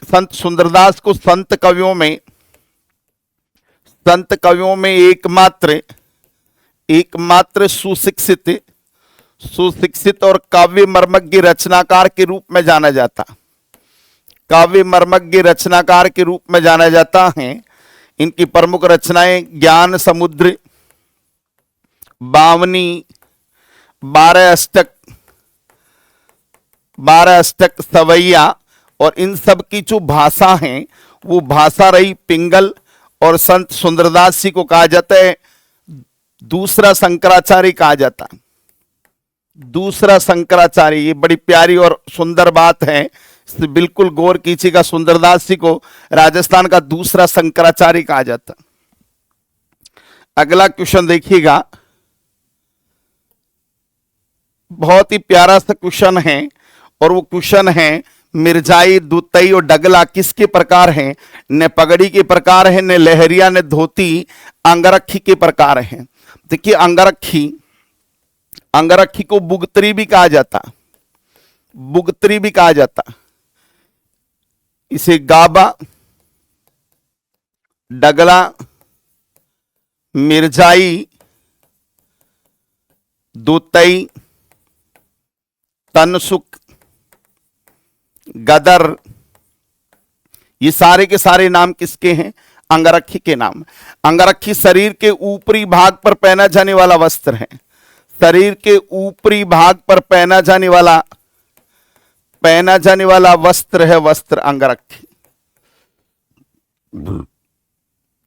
संत सुंदरदास को संत कवियों में एकमात्र सुशिक्षित और काव्य मर्मज्ञ रचनाकार के रूप में जाना जाता है। इनकी प्रमुख रचनाएं ज्ञान समुद्र, बावनी, 12 अष्टक सवैया, और इन सब की जो भाषा है वो भाषा रही पिंगल, और संत सुंदरदास जी को कहा जाता है दूसरा शंकराचार्य कहा जाता है, दूसरा शंकराचार्य। ये बड़ी प्यारी और सुंदर बात है, इस बिल्कुल गौर कीजिएगा। सुंदरदास जी को राजस्थान का दूसरा शंकराचार्य कहा जाता। अगला क्वेश्चन देखिएगा, बहुत ही प्यारा सा क्वेश्चन है, और वो क्वेश्चन है मिर्जाई, दूतई और डगला किसके प्रकार हैं? न पगड़ी के प्रकार है, न लहरिया, न धोती, अंगरखी के प्रकार हैं। देखिए अंगरखी को बुगतरी भी कहा जाता, बुगतरी भी कहा जाता। इसे गाबा, डगला, मिर्जाई, दूतई, तनसुक, गदर, ये सारे के सारे नाम किसके हैं? अंगरखी के नाम। अंगरखी शरीर के ऊपरी भाग पर पहना जाने वाला वस्त्र है, शरीर के ऊपरी भाग पर पहना जाने वाला वस्त्र है, वस्त्र अंगरखी।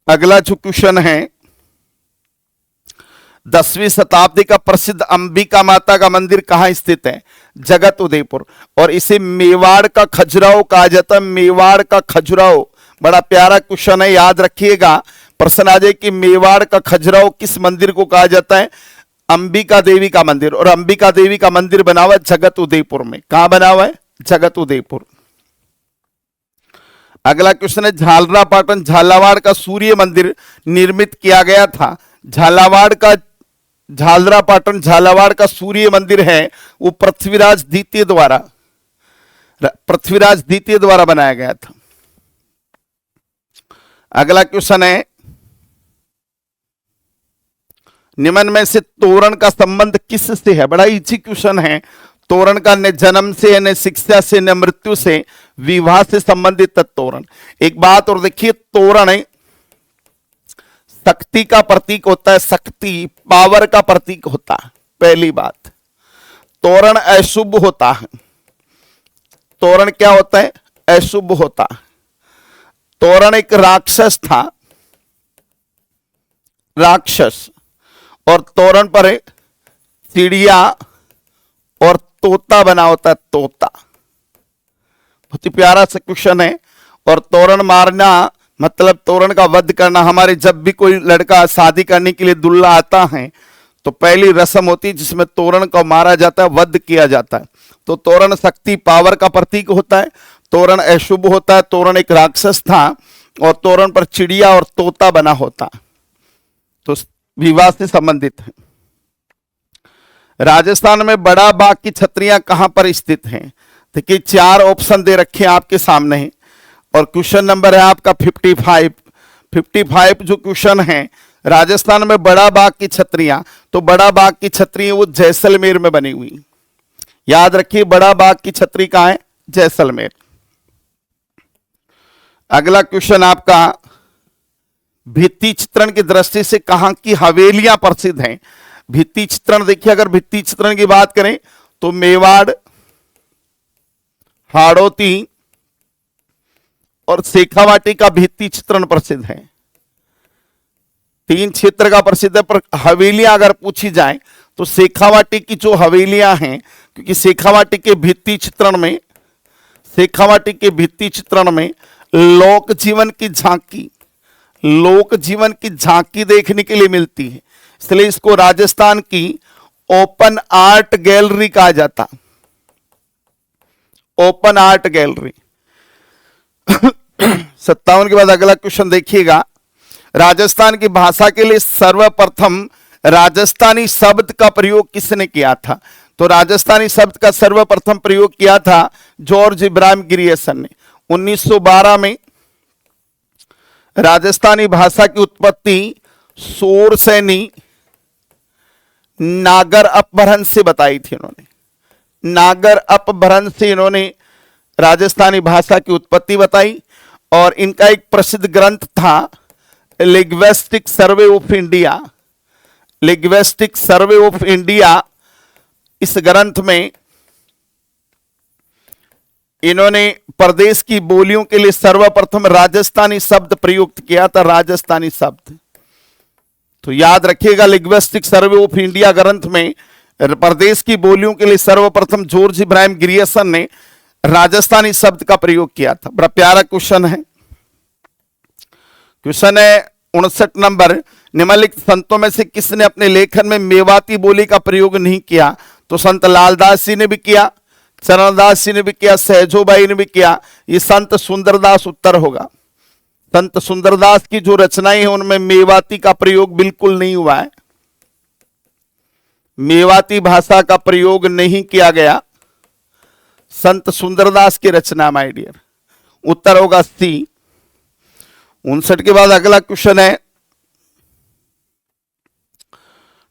अगला जो क्वेश्चन है, 10वीं शताब्दी का प्रसिद्ध अंबिका माता का मंदिर कहां स्थित है? जगत उदयपुर, और इसे मेवाड़ का खजुराहो कहा जाता है, मेवाड़ का खजुराहो। बड़ा प्यारा क्वेश्चन है, याद रखिएगा, प्रश्न आ जाए कि मेवाड़ का खजुराहो किस मंदिर को कहा जाता है? अंबिका देवी का मंदिर, और अंबिका देवी का मंदिर बना हुआ है जगत उदयपुर में। कहां बना हुआ है? जगत उदयपुर। अगला क्वेश्चन है, झालरापाटन झालावाड़ का सूर्य मंदिर निर्मित किया गया था। झालरापाटन झालावाड़ का सूर्य मंदिर है वो पृथ्वीराज द्वितीय द्वारा बनाया गया था। अगला क्वेश्चन है, निम्न में से तोरण का संबंध किस से है? बड़ा इजी क्वेश्चन है। तोरण का न जन्म से, न शिक्षा से, न मृत्यु से, विवाह से संबंधित तोरण। एक बात और देखिए, तोरण शक्ति का प्रतीक होता है, शक्ति पावर का प्रतीक होता है। पहली बात, तोरण अशुभ होता है। तोरण क्या होता है? अशुभ होता है। तोरण एक राक्षस था, राक्षस, और तोरण पर चिड़िया और तोता बना होता है, तोता। बहुत ही प्यारा सा क्वेश्चन है। और तोरण मारना मतलब तोरण का वध करना। हमारे जब भी कोई लड़का शादी करने के लिए दुल्हा आता है तो पहली रस्म होती है जिसमें तोरण को मारा जाता है, वध किया जाता है। तो तोरण शक्ति पावर का प्रतीक होता है, तोरण अशुभ होता है, तोरण एक राक्षस था, और तोरण पर चिड़िया और तोता बना होता, तो विवाह से संबंधित है। राजस्थान में बड़ा बाग की छतरियां कहां पर स्थित हैं? देखिए 4 ऑप्शन दे रखे हैं आपके सामने, और क्वेश्चन नंबर है आपका 55 जो क्वेश्चन है, राजस्थान में बड़ा बाग की छतरियां, तो बड़ा बाग की छतरी वो जैसलमेर में बनी हुई। याद रखिए, बड़ा बाग की छतरी कहां है? जैसलमेर। अगला क्वेश्चन आपका, भित्ति चित्रण की दृष्टि से कहां की हवेलियां प्रसिद्ध हैं? भित्ति चित्रण देखिए, अगर भित्ति चित्रण की बात करें तो मेवाड़, हाड़ौती और शेखावाटी का भित्ति चित्रण प्रसिद्ध है। 3 क्षेत्र का प्रसिद्ध है, पर हवेलियां अगर पूछी जाए तो शेखावाटी की जो हवेलियां हैं, क्योंकि शेखावाटी के भित्ति चित्रण में लोक जीवन की झांकी देखने के लिए मिलती है, इसलिए इसको राजस्थान की ओपन आर्ट गैलरी कहा जाता। Open art gallery. 57 के बाद अगला क्वेश्चन देखिएगा, राजस्थान की भाषा के लिए सर्वप्रथम राजस्थानी शब्द का प्रयोग किसने किया था? तो राजस्थानी शब्द का सर्वप्रथम प्रयोग किया था जॉर्ज इब्राहिम ग्रियर्सन ने 1912 में। राजस्थानी भाषा की उत्पत्ति शोरसैनी नागर अपभ्रंश से बताई थी इन्होंने। नागर अपभ्रंश से इन्होंने राजस्थानी भाषा की उत्पत्ति बताई, और इनका एक प्रसिद्ध ग्रंथ था linguistic survey of India, linguistic survey of India, इस ग्रंथ में इन्होंने प्रदेश की बोलियों के लिए सर्वप्रथम राजस्थानी शब्द प्रयुक्त किया था, राजस्थानी शब्द। तो याद रखिएगा, लिंग्विस्टिक सर्वे ऑफ इंडिया ग्रंथ में प्रदेश की बोलियों के लिए सर्वप्रथम जॉर्ज इब्राहिम ग्रियर्सन ने राजस्थानी शब्द का प्रयोग किया था। बड़ा प्यारा क्वेश्चन है। क्वेश्चन है 59 नंबर, निम्नलिखित संतों में से किसने अपने लेखन में मेवाती बोली का प्रयोग नहीं किया? तो संत लालदास जी ने भी किया, चरणदास जी ने भी किया, सहजोबाई ने भी किया। ये संत सुंदरदास उत्तर होगा। संत सुंदरदास की जो रचनाएं हैं उनमें मेवाती का प्रयोग बिल्कुल नहीं हुआ है, मेवाती भाषा का प्रयोग नहीं किया गया संत सुंदरदास की रचना। माय डियर, उत्तर होगा सी। 59 के बाद अगला क्वेश्चन है,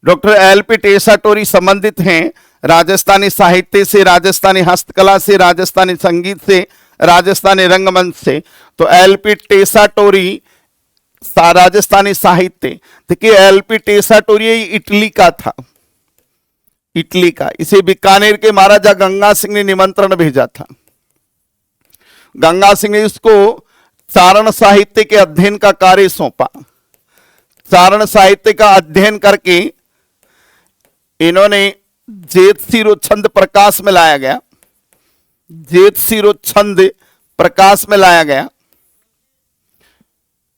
डॉक्टर एलपी टेसाटोरी संबंधित हैं राजस्थानी साहित्य से, राजस्थानी हस्तकला से, राजस्थानी संगीत से, राजस्थानी रंगमंच से। तो एलपी टेसाटोरी राजस्थानी साहित्य, देखिए एलपी टेसाटोरी इटली का था, इटली का। इसे बीकानेर के महाराजा गंगा सिंह ने निमंत्रण भेजा था। गंगा सिंह ने इसको चारण साहित्य के अध्ययन का कार्य सौंपा। चारण साहित्य का अध्ययन करके इन्होंने जेत सिरो छंद प्रकाश में लाया गया, जेत सिरो छंद प्रकाश में लाया गया।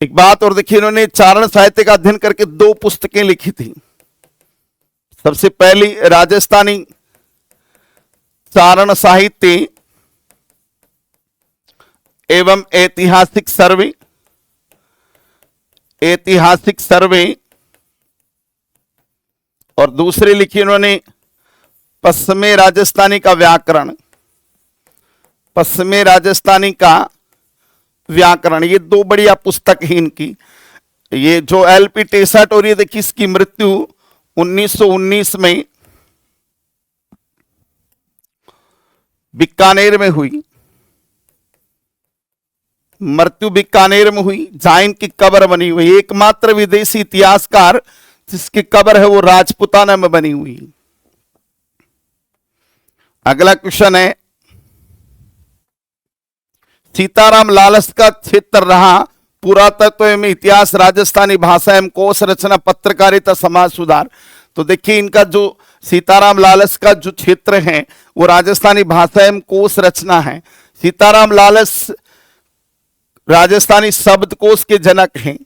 एक बात और देखिए, इन्होंने चारण साहित्य का अध्ययन करके 2 पुस्तकें लिखी थी। सबसे पहली राजस्थानी चारण साहित्य एवं ऐतिहासिक सर्वे, ऐतिहासिक सर्वे, और दूसरी लिखी उन्होंने पश्चिमी राजस्थानी का व्याकरण, पश्चिमी राजस्थानी का व्याकरण। ये 2 बढ़िया पुस्तक है इनकी। ये जो एलपी टेसाटोरी, देखिए इसकी मृत्यु 1919 में बीकानेर में हुई, मृत्यु बीकानेर में हुई, जहां इनकी कब्र बनी हुई। एकमात्र विदेशी इतिहासकार जिसकी कब्र है वो राजपुताना में बनी हुई। अगला क्वेश्चन है, सीताराम लालस का क्षेत्र रहा पुरातत्व एवं इतिहास, राजस्थानी भाषा एवं कोश रचना, पत्रकारिता, समाज सुधार। तो देखिए इनका जो सीताराम लालस का जो क्षेत्र है वो राजस्थानी भाषा एवं कोश रचना है। सीताराम लालस राजस्थानी शब्दकोश के जनक हैं,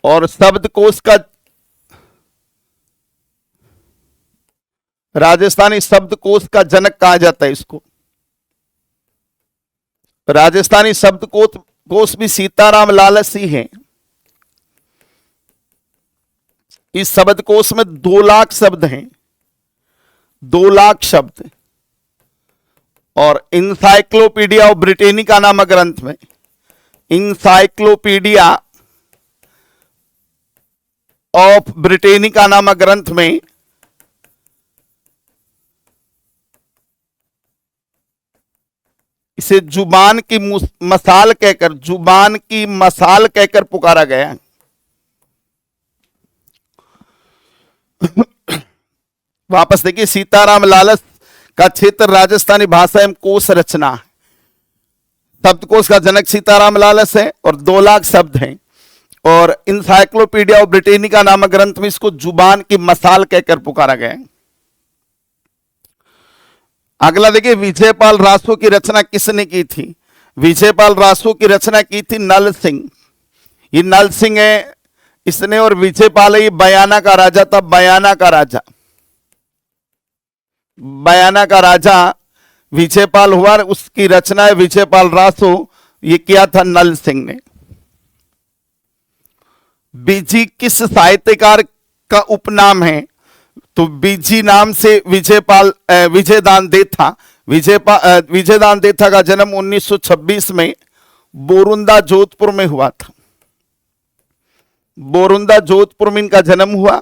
और शब्दकोश का, राजस्थानी शब्दकोश का जनक कहा जाता है इसको। राजस्थानी शब्दकोश भी सीताराम लालस ही है। इस शब्दकोश में 2 लाख शब्द हैं, 2 लाख शब्द। और इंसाइक्लोपीडिया ऑफ ब्रिटेनिका नामक ग्रंथ में, इंसाइक्लोपीडिया ऑफ ब्रिटेनिका नामक ग्रंथ में इसे जुबान की मसाल कहकर, जुबान की मसाल कहकर पुकारा गया है। वापस देखिए, सीताराम लालस का क्षेत्र राजस्थानी भाषा एवं कोश रचना, शब्दकोश का जनक सीताराम लालस है और 2 लाख शब्द हैं। और इंसाइक्लोपीडिया ऑफ ब्रिटेनिका नामक ग्रंथ में इसको जुबान की मसाल कहकर पुकारा गया है। अगला देखिए, विजयपाल रासो की रचना किसने की थी? विजयपाल रासो की रचना की थी नल सिंह। ये नल सिंह है इसने, और विजयपाल ये बयाना का राजा था, बयाना का राजा, बयाना का राजा विजयपाल हुआ। उसकी रचना है विजयपाल रासो, ये किया था नल सिंह ने। बीजी किस साहित्यकार का उपनाम है? तो बीजी नाम से विजयदान देथा, विजयदान देथा का जन्म 1926 में बोरुंदा जोधपुर में हुआ था। बोरुंदा जोधपुर में इनका जन्म हुआ,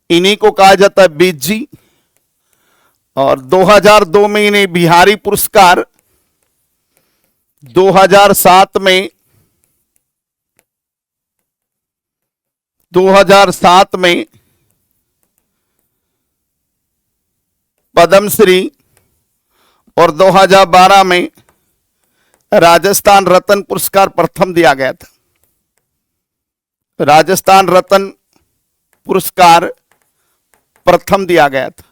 इन्हीं को कहा जाता है बीजी। और 2002 में इन्हें बिहारी पुरस्कार, 2007 में 2007 में पद्मश्री और 2012 में राजस्थान रत्न पुरस्कार प्रथम दिया गया था। राजस्थान रत्न पुरस्कार प्रथम दिया गया था।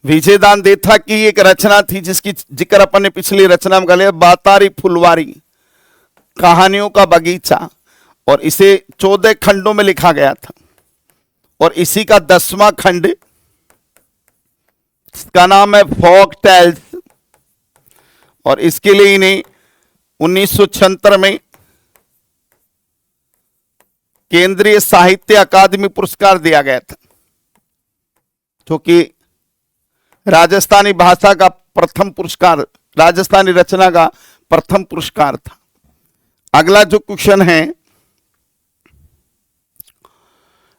विजयदान देथा की एक रचना थी जिसकी जिक्र अपन ने पिछली रचना में कर लिया, बातारी फुलवारी कहानियों का बगीचा, और इसे 14 खंडों में लिखा गया था। और इसी का 10वां खंड, इसका नाम है फोक टेल्स, और इसके लिए इन्हें 1976 में केंद्रीय साहित्य अकादमी पुरस्कार दिया गया था, जो कि राजस्थानी भाषा का प्रथम पुरस्कार, राजस्थानी रचना का प्रथम पुरस्कार था। अगला जो क्वेश्चन है,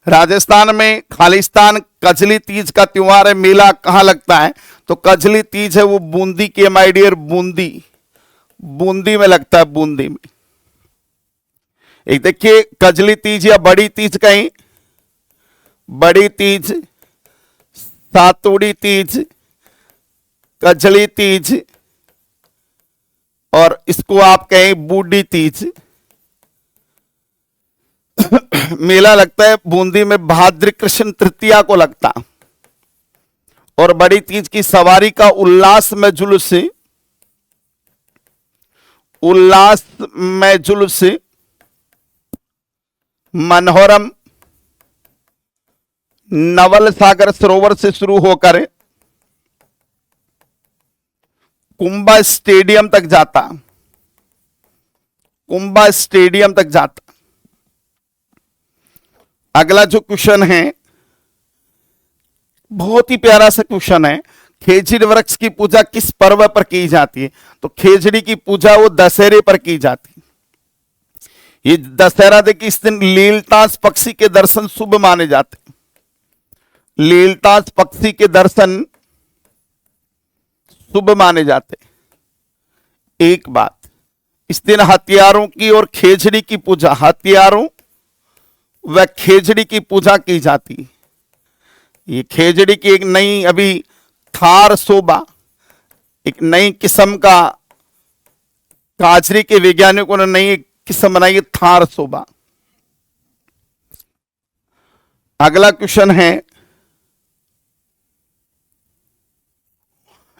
राजस्थान में खालिस्तान कजली तीज का त्योहार है, मेला कहां लगता है? तो कजली तीज है वो बूंदी के, माय डियर, बूंदी में लगता है, बूंदी में। एक देखिए कजली तीज या बड़ी तीज, कहीं बड़ी तीज, सातुड़ी तीज, कजली तीज, और इसको आप कहें बूढ़ी तीज। मेला लगता है बूंदी में भाद्र कृष्ण तृतीया को लगता। और बड़ी तीज की सवारी का उल्लास में जुलूस मनोरम नवल सागर सरोवर से शुरू होकर कुंभा स्टेडियम तक जाता, कुंभा स्टेडियम तक जाता। अगला जो क्वेश्चन है बहुत ही प्यारा सा क्वेश्चन है, खेजड़ी वृक्ष की पूजा किस पर्व पर की जाती है? तो खेजड़ी की पूजा वो दशहरे पर की जाती है। ये दशहरा देखिए, इस दिन लीलतास पक्षी के दर्शन शुभ माने जाते हैं। लीलतास पक्षी के दर्शन शुभ माने जाते। एक बात, इस दिन हथियारों की और खेजड़ी की पूजा, हथियारों व खेजड़ी की पूजा की जाती है। ये खेजड़ी की एक नई, अभी थार शोभा, एक नई किस्म का काजरी के वैज्ञानिकों ने नई किस्म बनाई है, थार शोभा। अगला क्वेश्चन है,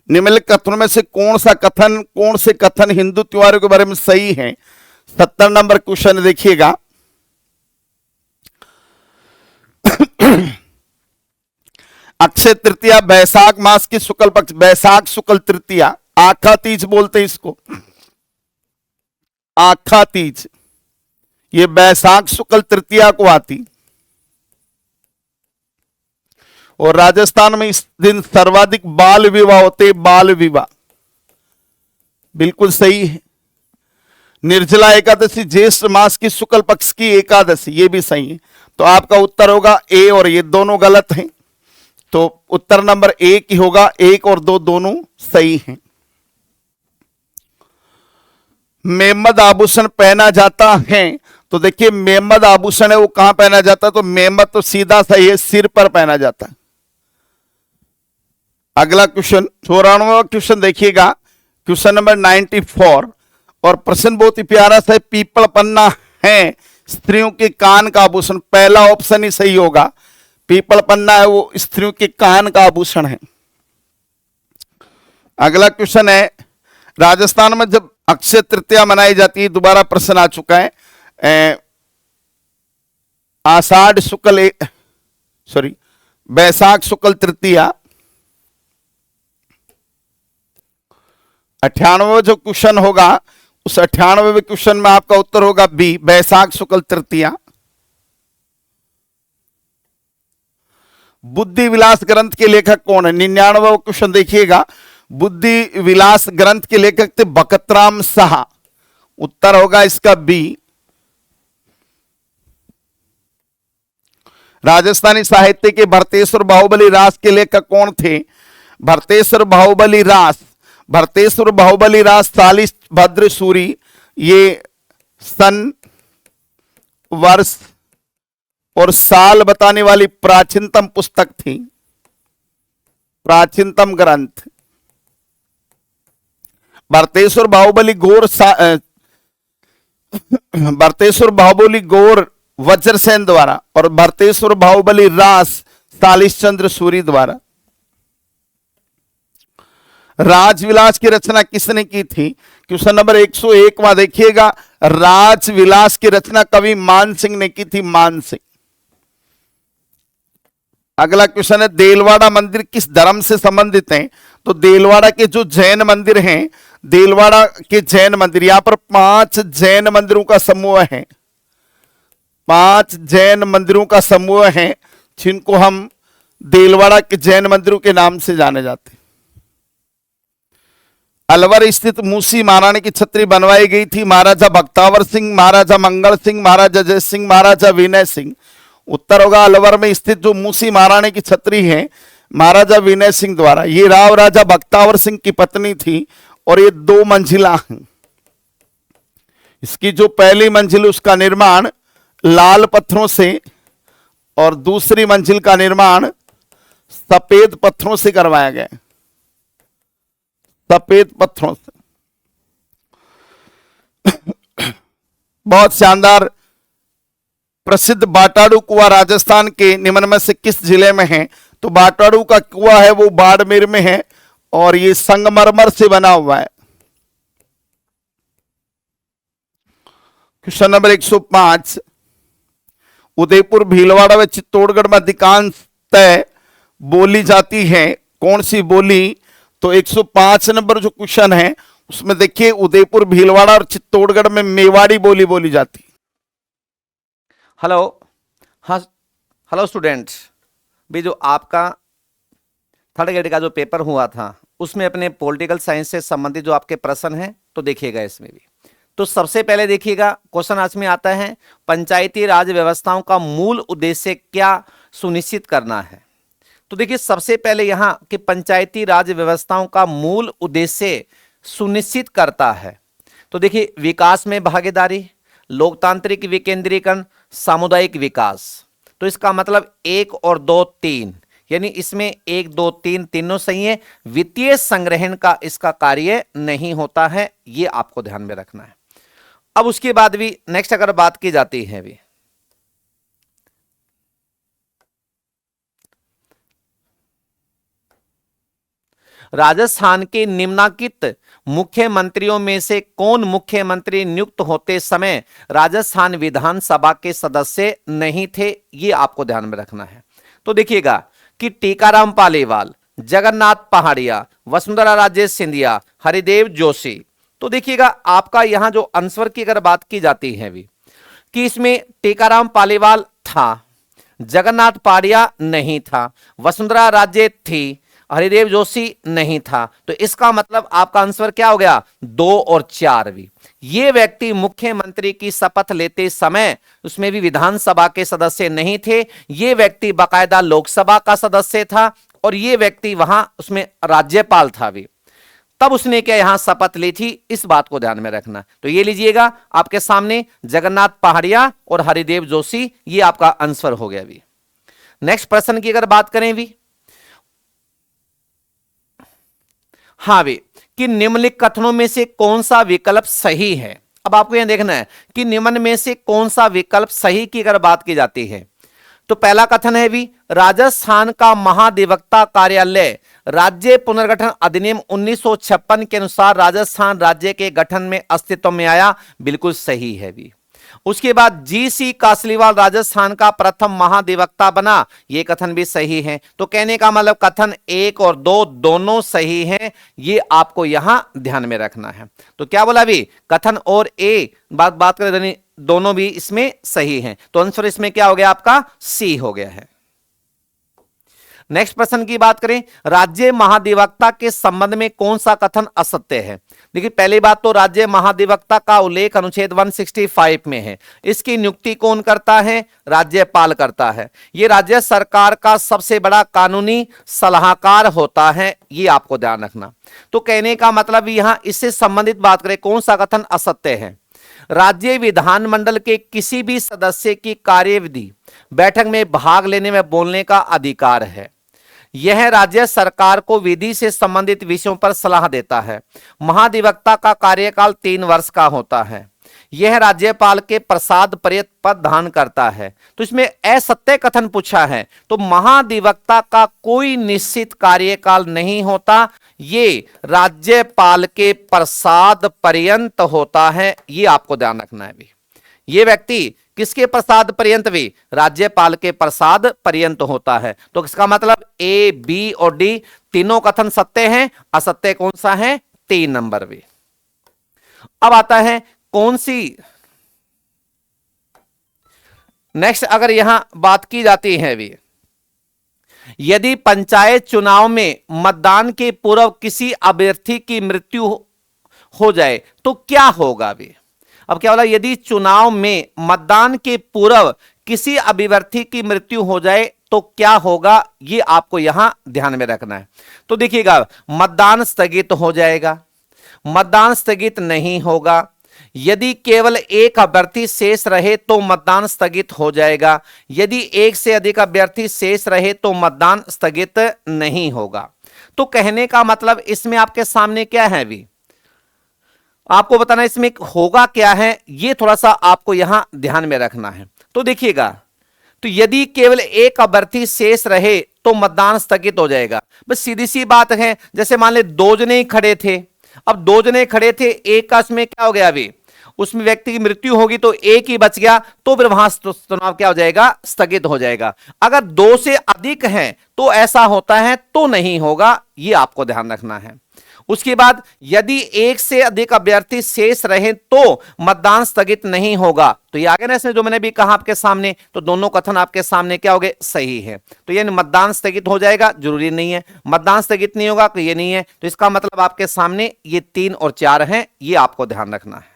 निम्नलिखित कथनों में से कौन से कथन हिंदू त्योहारों के बारे में सही है? 70 नंबर क्वेश्चन देखिएगा। अक्षय तृतीया बैसाख मास की शुक्ल पक्ष, बैसाख शुक्ल तृतीया, आखा तीज बोलते हैं इसको, आखा तीज, ये बैसाख शुक्ल तृतीया को आती। और राजस्थान में इस दिन सर्वाधिक बाल विवाह होते, बाल विवाह, बिल्कुल सही है। निर्जला एकादशी ज्येष्ठ मास की शुक्ल पक्ष की एकादशी, ये भी सही है। तो आपका उत्तर होगा ए, और ये दोनों गलत हैं। तो उत्तर नंबर ए की होगा, 1 और 2 दोनों सही हैं। मेमद आभूषण पहना जाता है, तो देखिए मेमद आभूषण है वो कहां पहना जाता है? तो मेमद तो सीधा सही है, सिर पर पहना जाता है। अगला क्वेश्चन 94वां क्वेश्चन देखिएगा, क्वेश्चन नंबर 94, और प्रश्न बहुत ही प्यारा सा है। पीपल पन्ना है स्त्रियों के कान का आभूषण, पहला ऑप्शन ही सही होगा। पीपल पन्ना है वो स्त्रियों के कान का आभूषण है। अगला क्वेश्चन है, राजस्थान में जब अक्षय तृतीया मनाई जाती है, दोबारा प्रश्न आ चुका है, आषाढ़ शुक्ल, सॉरी बैसाख शुक्ल तृतीया, 98वां जो क्वेश्चन होगा उस 98वें क्वेश्चन में आपका उत्तर होगा बी, बैसाख शुक्ल तृतीया। बुद्धि विलास ग्रंथ के लेखक कौन है? 99वां क्वेश्चन देखिएगा, बुद्धि विलास ग्रंथ के लेखक थे बकतराम शाह, उत्तर होगा इसका बी। राजस्थानी साहित्य के भरतेश्वर बाहुबली रास के लेखक कौन थे? भरतेश्वर बाहुबली रास, भरतेश्वर बाहुबली रास 40 भद्र सूरी, ये सन वर्ष और साल बताने वाली प्राचीनतम पुस्तक थी, प्राचीनतम ग्रंथ। भरतेश्वर बाहुबली भरतेश्वर बाहुबली गौर वज्रसेन द्वारा और भरतेश्वर बाहुबली रास सालिश चंद्र सूरी द्वारा। राजविलास की रचना किसने की थी? क्वेश्चन नंबर 101 देखिएगा, राजविलास की रचना कवि मान सिंह ने की थी, मान सिंह। अगला क्वेश्चन है, देलवाड़ा मंदिर किस धर्म से संबंधित हैं? तो देलवाड़ा के जो जैन मंदिर हैं, देलवाड़ा के जैन मंदिर, यहां पर 5 जैन मंदिरों का समूह है, 5 जैन मंदिरों का समूह है, जिनको हम देलवाड़ा के जैन मंदिरों के नाम से जाने जाते हैं। अलवर स्थित मूसी महारानी की छतरी बनवाई गई थी महाराजा बख्तावर सिंह, महाराजा मंगल सिंह, महाराजा जय सिंह, महाराजा विनय सिंह। उत्तर होगा अलवर में स्थित जो मूसी महारानी की छतरी है महाराजा विनय सिंह द्वारा। ये राव राजा बख्तावर सिंह की पत्नी थी और ये 2 मंजिला है। इसकी जो पहली मंजिल उसका निर्माण लाल पत्थरों से और दूसरी मंजिल का निर्माण सफेद पत्थरों से करवाया गया, सफेद पत्थरों से। बहुत शानदार प्रसिद्ध बाटाड़ू कुआं राजस्थान के निम्न में से किस जिले में है? तो बाटाड़ू का कुआं है वो बाड़मेर में है और ये संगमरमर से बना हुआ है। क्वेश्चन नंबर 105, उदयपुर, भीलवाड़ा व चित्तौड़गढ़ में अधिकांशतः बोली जाती है कौन सी बोली? तो 105 नंबर जो क्वेश्चन है उसमें देखिए, उदयपुर, भीलवाड़ा और चित्तौड़गढ़ में मेवाड़ी बोली बोली जाती है। हेलो, हाँ हेलो स्टूडेंट्स, भी जो आपका थर्ड ग्रेड का जो पेपर हुआ था उसमें अपने पॉलिटिकल साइंस से संबंधित जो आपके प्रश्न हैं तो देखिएगा इसमें भी। तो सबसे पहले देखिएगा क्वेश्चन आज में आता है, पंचायती राज व्यवस्थाओं का मूल उद्देश्य क्या सुनिश्चित करना है? तो देखिए सबसे पहले यहां कि पंचायती राज व्यवस्थाओं का मूल उद्देश्य सुनिश्चित करता है। तो देखिए विकास में भागीदारी, लोकतांत्रिक विकेंद्रीकरण, सामुदायिक विकास। तो इसका मतलब 1 और 2 3, यानी इसमें 1 2 3 तीनों सही है। वित्तीय संग्रहण का इसका कार्य नहीं होता है, ये आपको ध्यान में रखना है। अब उसके बाद भी नेक्स्ट अगर बात की जाती है भी, राजस्थान के निम्नलिखित मुख्यमंत्रियों में से कौन मुख्यमंत्री नियुक्त होते समय राजस्थान विधानसभा के सदस्य नहीं थे? ये आपको ध्यान में रखना है। तो देखिएगा कि टीकाराम पालीवाल, जगन्नाथ पहाड़िया, वसुंधरा राजे सिंधिया, हरिदेव जोशी। तो देखिएगा आपका यहां जो आंसर की अगर बात की जाती है भी कि इसमें टीकाराम पालीवाल था, जगन्नाथ पहाड़िया नहीं था, वसुंधरा राजे थी, हरिदेव जोशी नहीं था। तो इसका मतलब आपका आंसर क्या हो गया? 2 और 4 भी। ये व्यक्ति मुख्यमंत्री की शपथ लेते समय उसमें भी विधानसभा के सदस्य नहीं थे, ये व्यक्ति बाकायदा लोकसभा का सदस्य था और ये व्यक्ति वहां उसमें राज्यपाल था भी। तब उसने क्या यहां शपथ ली थी, इस बात को ध्यान में रखना। तो ये लीजिएगा आपके सामने जगन्नाथ पहाड़िया और हरिदेव जोशी, ये आपका आंसर हो गया भी। नेक्स्ट प्रश्न की अगर बात करें भी, हाँ भी कि निम्नलिखित कथनों में से कौन सा विकल्प सही है? अब आपको यह देखना है कि निम्न में से कौन सा विकल्प सही की अगर बात की जाती है तो पहला कथन है भी, राजस्थान का महाधिवक्ता कार्यालय राज्य पुनर्गठन अधिनियम 1956 के अनुसार राजस्थान राज्य के गठन में अस्तित्व में आया, बिल्कुल सही है भी। उसके बाद जीसी कासलीवाल राजस्थान का प्रथम महाधिवक्ता बना, यह कथन भी सही है। तो कहने का मतलब कथन 1 और 2 दोनों सही हैं, ये आपको यहां ध्यान में रखना है। तो क्या बोला भी, कथन और ए बात करें दोनों भी इसमें सही हैं। तो आंसर इसमें क्या हो गया आपका? सी हो गया है। नेक्स्ट प्रश्न की बात करें, राज्य महाधिवक्ता के संबंध में कौन सा कथन असत्य है? देखिए पहली बात तो राज्य महाधिवक्ता का उल्लेख अनुच्छेद 165 में है। इसकी नियुक्ति कौन करता है? राज्यपाल करता है। यह राज्य सरकार का सबसे बड़ा कानूनी सलाहकार होता है, यह आपको ध्यान रखना। तो कहने का मतलब यहां इससे संबंधित बात करें कौन सा कथन असत्य है? राज्य विधानमंडल के किसी भी सदस्य की कार्यविधि बैठक में भाग लेने में बोलने का अधिकार है। यह राज्य सरकार को विधि से संबंधित विषयों पर सलाह देता है। महाधिवक्ता का कार्यकाल 3 वर्ष का होता है। यह राज्यपाल के प्रसाद पर्यंत पद धारण करता है। तो इसमें असत्य कथन पूछा है, तो महाधिवक्ता का कोई निश्चित कार्यकाल नहीं होता, ये राज्यपाल के प्रसाद पर्यंत होता है। ये आपको ध्यान रखना है भी। ये व्यक्ति किसके प्रसाद पर्यंत भी? राज्यपाल के प्रसाद पर्यंत होता है। तो इसका मतलब ए, बी और डी तीनों कथन सत्य हैं। असत्य कौन सा है? 3 नंबर भी। अब आता है कौन सी नेक्स्ट, अगर यहां बात की जाती है भी, यदि पंचायत चुनाव में मतदान के पूर्व किसी अभ्यर्थी की मृत्यु हो जाए तो क्या होगा भी? अब क्या बोला? यदि चुनाव में मतदान के पूर्व किसी अभ्यर्थी की मृत्यु हो जाए तो क्या होगा, ये आपको यहां ध्यान में रखना है। तो देखिएगा, मतदान स्थगित हो जाएगा, मतदान स्थगित नहीं होगा, यदि केवल एक अभ्यर्थी शेष रहे तो मतदान स्थगित हो जाएगा, यदि एक से अधिक अभ्यर्थी शेष रहे तो मतदान स्थगित नहीं होगा। तो कहने का मतलब इसमें आपके सामने क्या है भी, आपको बताना इसमें होगा क्या है, ये थोड़ा सा आपको यहां ध्यान में रखना है। तो देखिएगा, तो यदि केवल एक अभ्यर्थी शेष रहे तो मतदान स्थगित हो जाएगा। बस सीधी सी बात है, जैसे मान ले 2 जने ही खड़े थे, अब 2 जने खड़े थे, एक का उसमें क्या हो गया अभी, उसमें व्यक्ति की मृत्यु होगी तो एक ही बच गया, तो फिर वहां चुनाव क्या हो जाएगा? स्थगित हो जाएगा। अगर 2 से अधिक हैं तो ऐसा होता है तो नहीं होगा, ये आपको ध्यान रखना है। उसके बाद यदि एक से अधिक अभ्यर्थी शेष रहे तो मतदान स्थगित नहीं होगा। तो ये आगे ना इसमें जो मैंने भी कहा आपके सामने, तो दोनों कथन आपके सामने क्या हो गए? सही है। तो यानी मतदान स्थगित हो जाएगा जरूरी नहीं है, मतदान स्थगित नहीं होगा तो ये नहीं है। तो इसका मतलब आपके सामने ये 3 और 4 हैं, ये आपको ध्यान रखना है।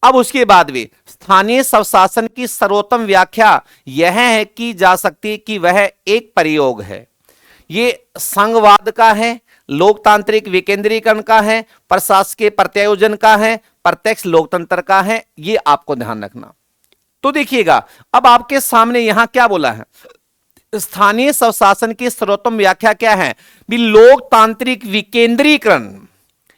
अब उसके बाद भी स्थानीय स्वशासन की सर्वोत्तम व्याख्या यह है की जा सकती कि वह एक प्रयोग है। ये संघवाद का है, लोकतांत्रिक विकेंद्रीकरण का है, प्रशासकीय प्रत्यायोजन का है, प्रत्यक्ष लोकतंत्र का है, ये आपको ध्यान रखना। तो देखिएगा, अब आपके सामने यहां क्या बोला है, स्थानीय स्वशासन की सर्वोत्तम व्याख्या क्या है भी? लोकतांत्रिक विकेंद्रीकरण।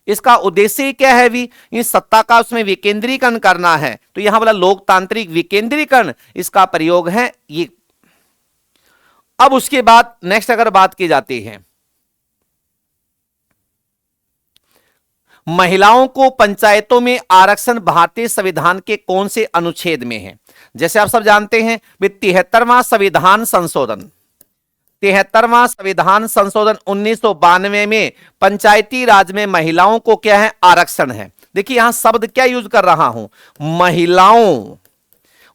इसका उद्देश्य क्या है भी? इस सत्ता का उसमें विकेंद्रीकरण करना है। तो यहां बोला लोकतांत्रिक विकेंद्रीकरण, इसका प्रयोग है ये। अब उसके बाद नेक्स्ट अगर बात की जाती है, महिलाओं को पंचायतों में आरक्षण भारतीय संविधान के कौन से अनुच्छेद में है? जैसे आप सब जानते हैं 73वां संविधान संशोधन, 73वां संविधान संशोधन 1992 में पंचायती राज में महिलाओं को क्या है? आरक्षण है। देखिए यहां शब्द क्या यूज कर रहा हूं, महिलाओं।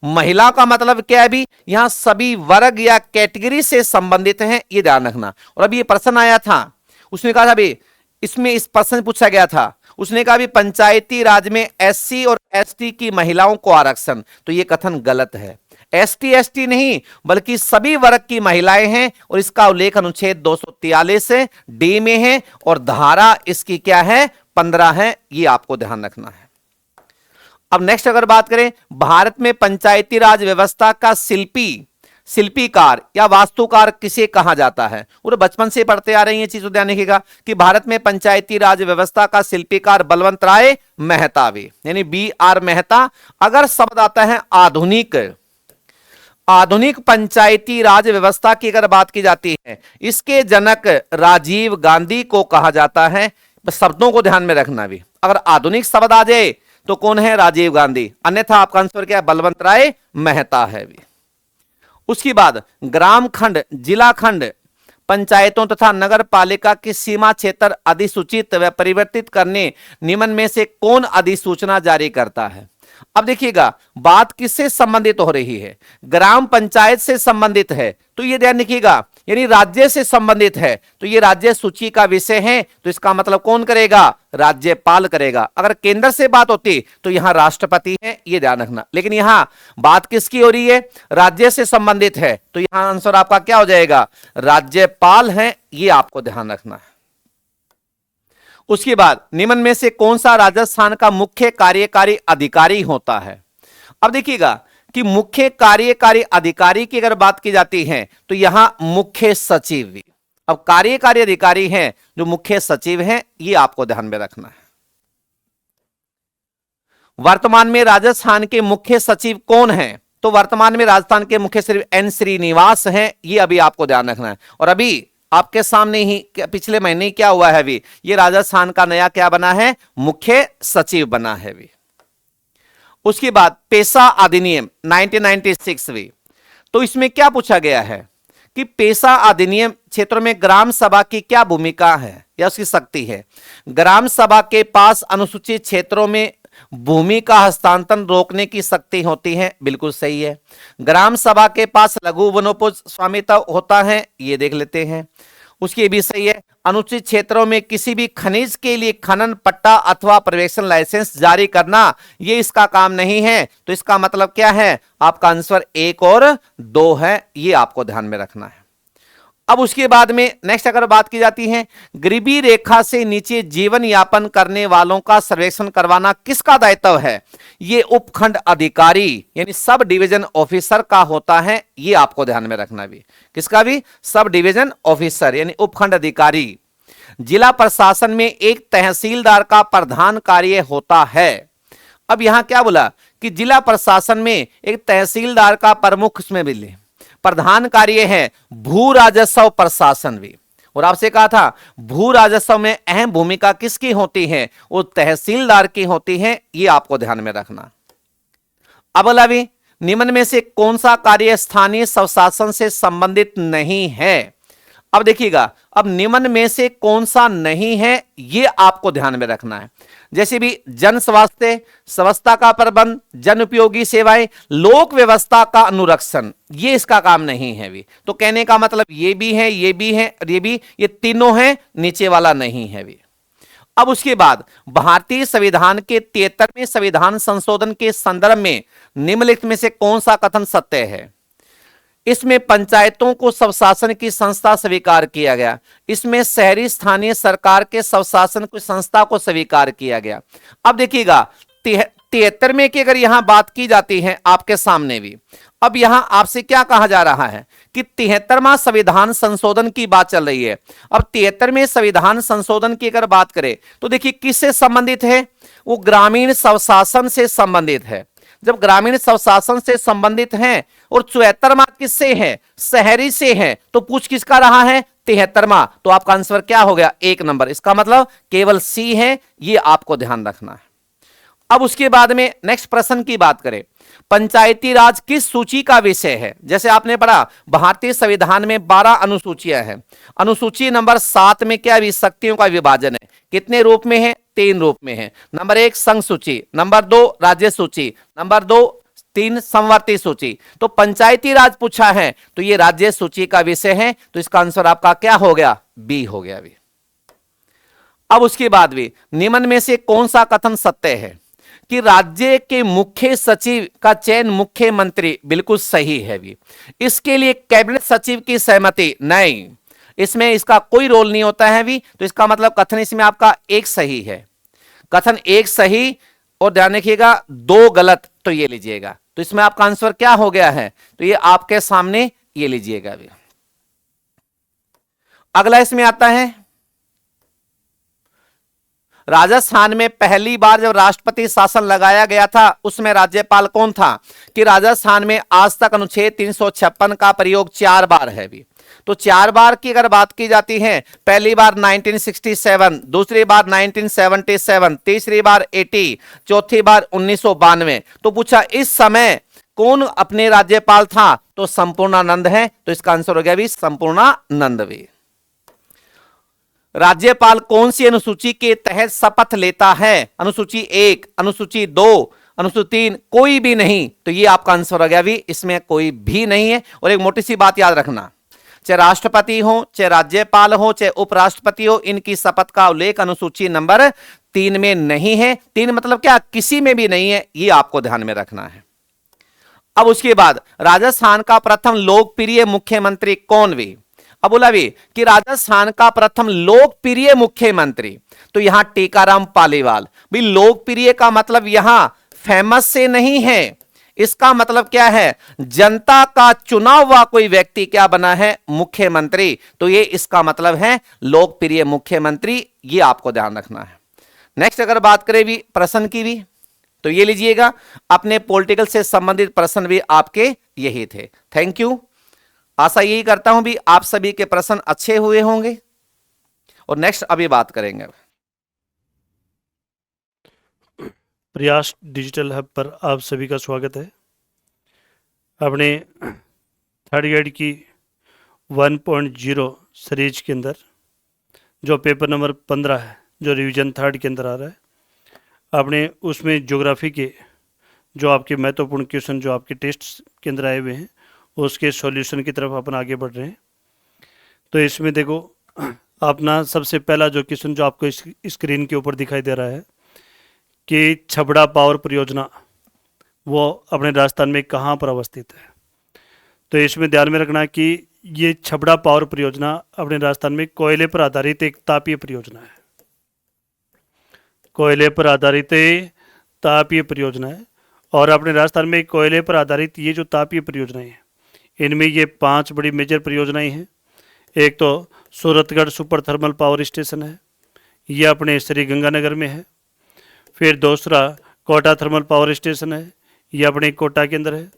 महिला का मतलब क्या है भी? यहां सभी वर्ग या कैटेगरी से संबंधित हैं, ये ध्यान रखना। और अभी ये प्रश्न आया था, उसने कहा था भी, इसमें इस प्रश्न पूछा गया था, उसने कहा भी पंचायती राज में एससी और एसटी की महिलाओं को आरक्षण। तो ये कथन गलत है। एसटी एसटी नहीं बल्कि सभी वर्ग की महिलाएं हैं, और इसका उल्लेख अनुच्छेद 243 डी में है, और धारा इसकी क्या है? 15 है। ये आपको ध्यान रखना है। अब नेक्स्ट अगर बात करें, भारत में पंचायती राज व्यवस्था का शिल्पीकार या वास्तुकार किसे कहा जाता है? वो बचपन से पढ़ते आ रही है चीज, ध्यान रखिएगा कि भारत में पंचायती राज व्यवस्था का शिल्पीकार बलवंत राय मेहता भी, यानी BR मेहता। अगर शब्द आता है आधुनिक पंचायती राज व्यवस्था की अगर बात की जाती है, इसके जनक राजीव गांधी को कहा जाता है। शब्दों को ध्यान में रखना भी, अगर आधुनिक शब्द आ जाए तो कौन है? राजीव गांधी, अन्यथा आपका आंसर क्या है? बलवंत राय मेहता है भी। उसके बाद ग्राम खंड, जिला खंड, पंचायतों तथा नगर पालिका की सीमा क्षेत्र अधिसूचित व परिवर्तित करने निम्न में से कौन अधिसूचना जारी करता है? अब देखिएगा, बात किससे संबंधित हो रही है? ग्राम पंचायत से संबंधित है, तो ये ध्यान रखिएगा, यानी राज्य से संबंधित है, तो ये राज्य सूची का विषय है। तो इसका मतलब कौन करेगा? राज्यपाल करेगा। अगर केंद्र से बात होती तो यहां राष्ट्रपति है, ये ध्यान रखना। लेकिन यहां बात किसकी हो रही है? राज्य से संबंधित है, तो यहां आंसर आपका क्या हो जाएगा? राज्यपाल है, ये आपको ध्यान रखना है। उसके बाद निम्न में से कौन सा राजस्थान का मुख्य कार्यकारी अधिकारी होता है? अब देखिएगा कि मुख्य कार्यकारी अधिकारी की अगर बात की जाती है तो यहां मुख्य सचिव भी। अब कार्यकारी अधिकारी हैं जो मुख्य सचिव हैं, ये आपको ध्यान में रखना है। वर्तमान में राजस्थान के मुख्य सचिव कौन हैं? तो वर्तमान में राजस्थान के मुख्य सचिव एन श्रीनिवास हैं, ये अभी आपको ध्यान रखना है। और अभी आपके सामने ही पिछले महीने ही क्या हुआ है, अभी ये राजस्थान का नया क्या बना है, मुख्य सचिव बना है अभी। उसके बाद पेशा अधिनियम 1996 भी, तो इसमें क्या पूछा गया है कि पेशा अधिनियम क्षेत्रों में ग्राम सभा की क्या भूमिका है या उसकी शक्ति है? ग्राम सभा के पास अनुसूचित क्षेत्रों में भूमि का हस्तांतरण रोकने की शक्ति होती है, बिल्कुल सही है। ग्राम सभा के पास लघु वनोपज स्वामित्व होता है, ये देख लेते हैं। उसकी भी सही है। अनुचित क्षेत्रों में किसी भी खनिज के लिए खनन पट्टा अथवा पर्यवेक्षण लाइसेंस जारी करना, ये इसका काम नहीं है। तो इसका मतलब क्या है, आपका आंसर 1 और 2 है, ये आपको ध्यान में रखना है। अब उसके बाद में नेक्स्ट अगर बात की जाती है, गरीबी रेखा से नीचे जीवन यापन करने वालों का सर्वेक्षण करवाना किसका दायित्व है? ये उपखंड अधिकारी यानी सब डिवीजन ऑफिसर का होता है, ये आपको ध्यान में रखना भी। किसका भी? सब डिवीजन ऑफिसर यानी उपखंड अधिकारी। जिला प्रशासन में एक तहसीलदार का प्रधान कार्य होता है। अब यहां क्या बोला कि जिला प्रशासन में एक तहसीलदार का प्रमुख उसमें भी प्रधान कार्य है भू राजस्व प्रशासन भी। और आपसे कहा था भू राजस्व में अहम भूमिका किसकी होती है? वो तहसीलदार की होती है, ये आपको ध्यान में रखना। अब बोला भी निम्न में से कौन सा कार्य स्थानीय स्वशासन से संबंधित नहीं है? अब देखिएगा, अब निम्न में से कौन सा नहीं है, ये आपको ध्यान में रखना है। जैसे भी जन स्वास्थ्य, स्वच्छता का प्रबंध, जन उपयोगी सेवाएं, लोक व्यवस्था का अनुरक्षण, ये इसका काम नहीं है भी। तो कहने का मतलब ये भी है, ये भी है और ये भी, ये तीनों हैं, नीचे वाला नहीं है भी। अब उसके बाद भारतीय संविधान के 73वें संविधान संशोधन के संदर्भ में निम्नलिखित में से कौन सा कथन सत्य है? इसमें पंचायतों को स्वशासन की संस्था स्वीकार किया गया। इसमें शहरी स्थानीय सरकार के स्वशासन की संस्था को स्वीकार किया गया। अब देखिएगा 73 की अगर यहां बात की जाती है आपके सामने भी, अब यहां आपसे क्या कहा जा रहा है कि 73वां संविधान संशोधन की बात चल रही है। अब 73वें संविधान संशोधन की अगर बात करें तो देखिए किससे संबंधित है? वो ग्रामीण स्वशासन से संबंधित है। जब ग्रामीण स्वशासन से संबंधित हैं और 74वां किससे है? शहरी से है। तो पूछ किसका रहा है? 73वां। तो आपका आंसर क्या हो गया? 1 नंबर। इसका मतलब केवल सी है, ये आपको ध्यान रखना है। अब उसके बाद में नेक्स्ट प्रश्न की बात करें, पंचायती राज किस सूची का विषय है? जैसे आपने पढ़ा भारतीय संविधान में 12 अनुसूचियां हैं। अनुसूची नंबर 7 में क्या शक्तियों का विभाजन है? कितने रूप में है? 3 रूप में है। नंबर 1 संघ सूची, नंबर 2 राज्य सूची, नंबर 2 3 समवर्ती सूची। तो पंचायती राज पूछा है तो ये राज्य सूची का विषय है। तो इसका आंसर आपका क्या हो गया? बी हो गया भी। अब उसके बाद भी निम्न में से कौन सा कथन सत्य है कि राज्य के मुख्य सचिव का चयन मुख्यमंत्री? बिल्कुल सही है भी। इसके लिए कैबिनेट सचिव की सहमति नहीं, इसमें इसका कोई रोल नहीं होता है भी। तो इसका मतलब कथन इसमें आपका 1 सही है। कथन 1 सही और ध्यान रखिएगा 2 गलत, तो ये लीजिएगा। तो इसमें आपका आंसर क्या हो गया है? तो ये आपके सामने ये लीजिएगा भी। अगला इसमें आता है राजस्थान में पहली बार जब राष्ट्रपति शासन लगाया गया था उसमें राज्यपाल कौन था? कि राजस्थान में आज तक अनुच्छेद 356 का प्रयोग 4 बार है भी। तो 4 बार की अगर बात की जाती है, पहली बार 1967, दूसरी बार 1977, तीसरी बार 80, चौथी बार 1992। तो पूछा इस समय कौन अपने राज्यपाल था? तो संपूर्णानंद है। तो इसका आंसर हो गया भी संपूर्णानंद भी। राज्यपाल कौन सी अनुसूची के तहत शपथ लेता है? अनुसूची 1, अनुसूची 2, अनुसूची 3, कोई भी नहीं। तो ये आपका आंसर हो गया भी, इसमें कोई भी नहीं है। और एक मोटी सी बात याद रखना, चाहे राष्ट्रपति हो, चाहे राज्यपाल हो, चाहे उपराष्ट्रपति हो, इनकी शपथ का उल्लेख अनुसूची नंबर 3 में नहीं है। 3 मतलब क्या? किसी में भी नहीं है, ये आपको ध्यान में रखना है। अब उसके बाद राजस्थान का प्रथम लोकप्रिय मुख्यमंत्री कौन भी? अब बोला भी कि राजस्थान का प्रथम लोकप्रिय मुख्यमंत्री, तो यहां टीकाराम पालीवाल। भाई लोकप्रिय का मतलब यहां फेमस से नहीं है, इसका मतलब क्या है, जनता का चुना हुआ कोई व्यक्ति क्या बना है, मुख्यमंत्री। तो ये इसका मतलब है लोकप्रिय मुख्यमंत्री, ये आपको ध्यान रखना है। नेक्स्ट अगर बात करें भी प्रश्न की भी, तो ये लीजिएगा, अपने पॉलिटिकल से संबंधित प्रश्न भी आपके यही थे। Thank you. आशा यही करता हूं भी आप सभी के प्रश्न अच्छे हुए होंगे। और नेक्स्ट अभी बात करेंगे। प्रयास डिजिटल हब पर आप सभी का स्वागत है। अपने थर्ड ग्रेड की 1.0 सीरीज के अंदर जो पेपर नंबर 15 है, जो रिवीजन थर्ड के अंदर आ रहा है, आपने उसमें ज्योग्राफी के जो आपके महत्वपूर्ण क्वेश्चन जो आपके टेस्ट के अंदर आए हुए हैं, उसके सॉल्यूशन की तरफ अपन आगे बढ़ रहे हैं। तो इसमें देखो, अपना सबसे पहला जो क्वेश्चन जो आपको स्क्रीन के ऊपर दिखाई दे रहा है कि छबड़ा पावर परियोजना वो अपने राजस्थान में कहाँ पर अवस्थित है। तो इसमें ध्यान में रखना कि ये छबड़ा पावर परियोजना अपने राजस्थान में कोयले पर आधारित एक तापीय परियोजना है। कोयले पर आधारित तापीय परियोजना है। और अपने राजस्थान में कोयले पर आधारित ये जो तापीय परियोजनाएं हैं, इनमें ये 5 बड़ी मेजर परियोजनाएं हैं। एक तो Suratgarh super thermal power station है, ये अपने श्री गंगानगर में है। फिर दूसरा कोटा थर्मल पावर स्टेशन है, ये अपने कोटा के अंदर है।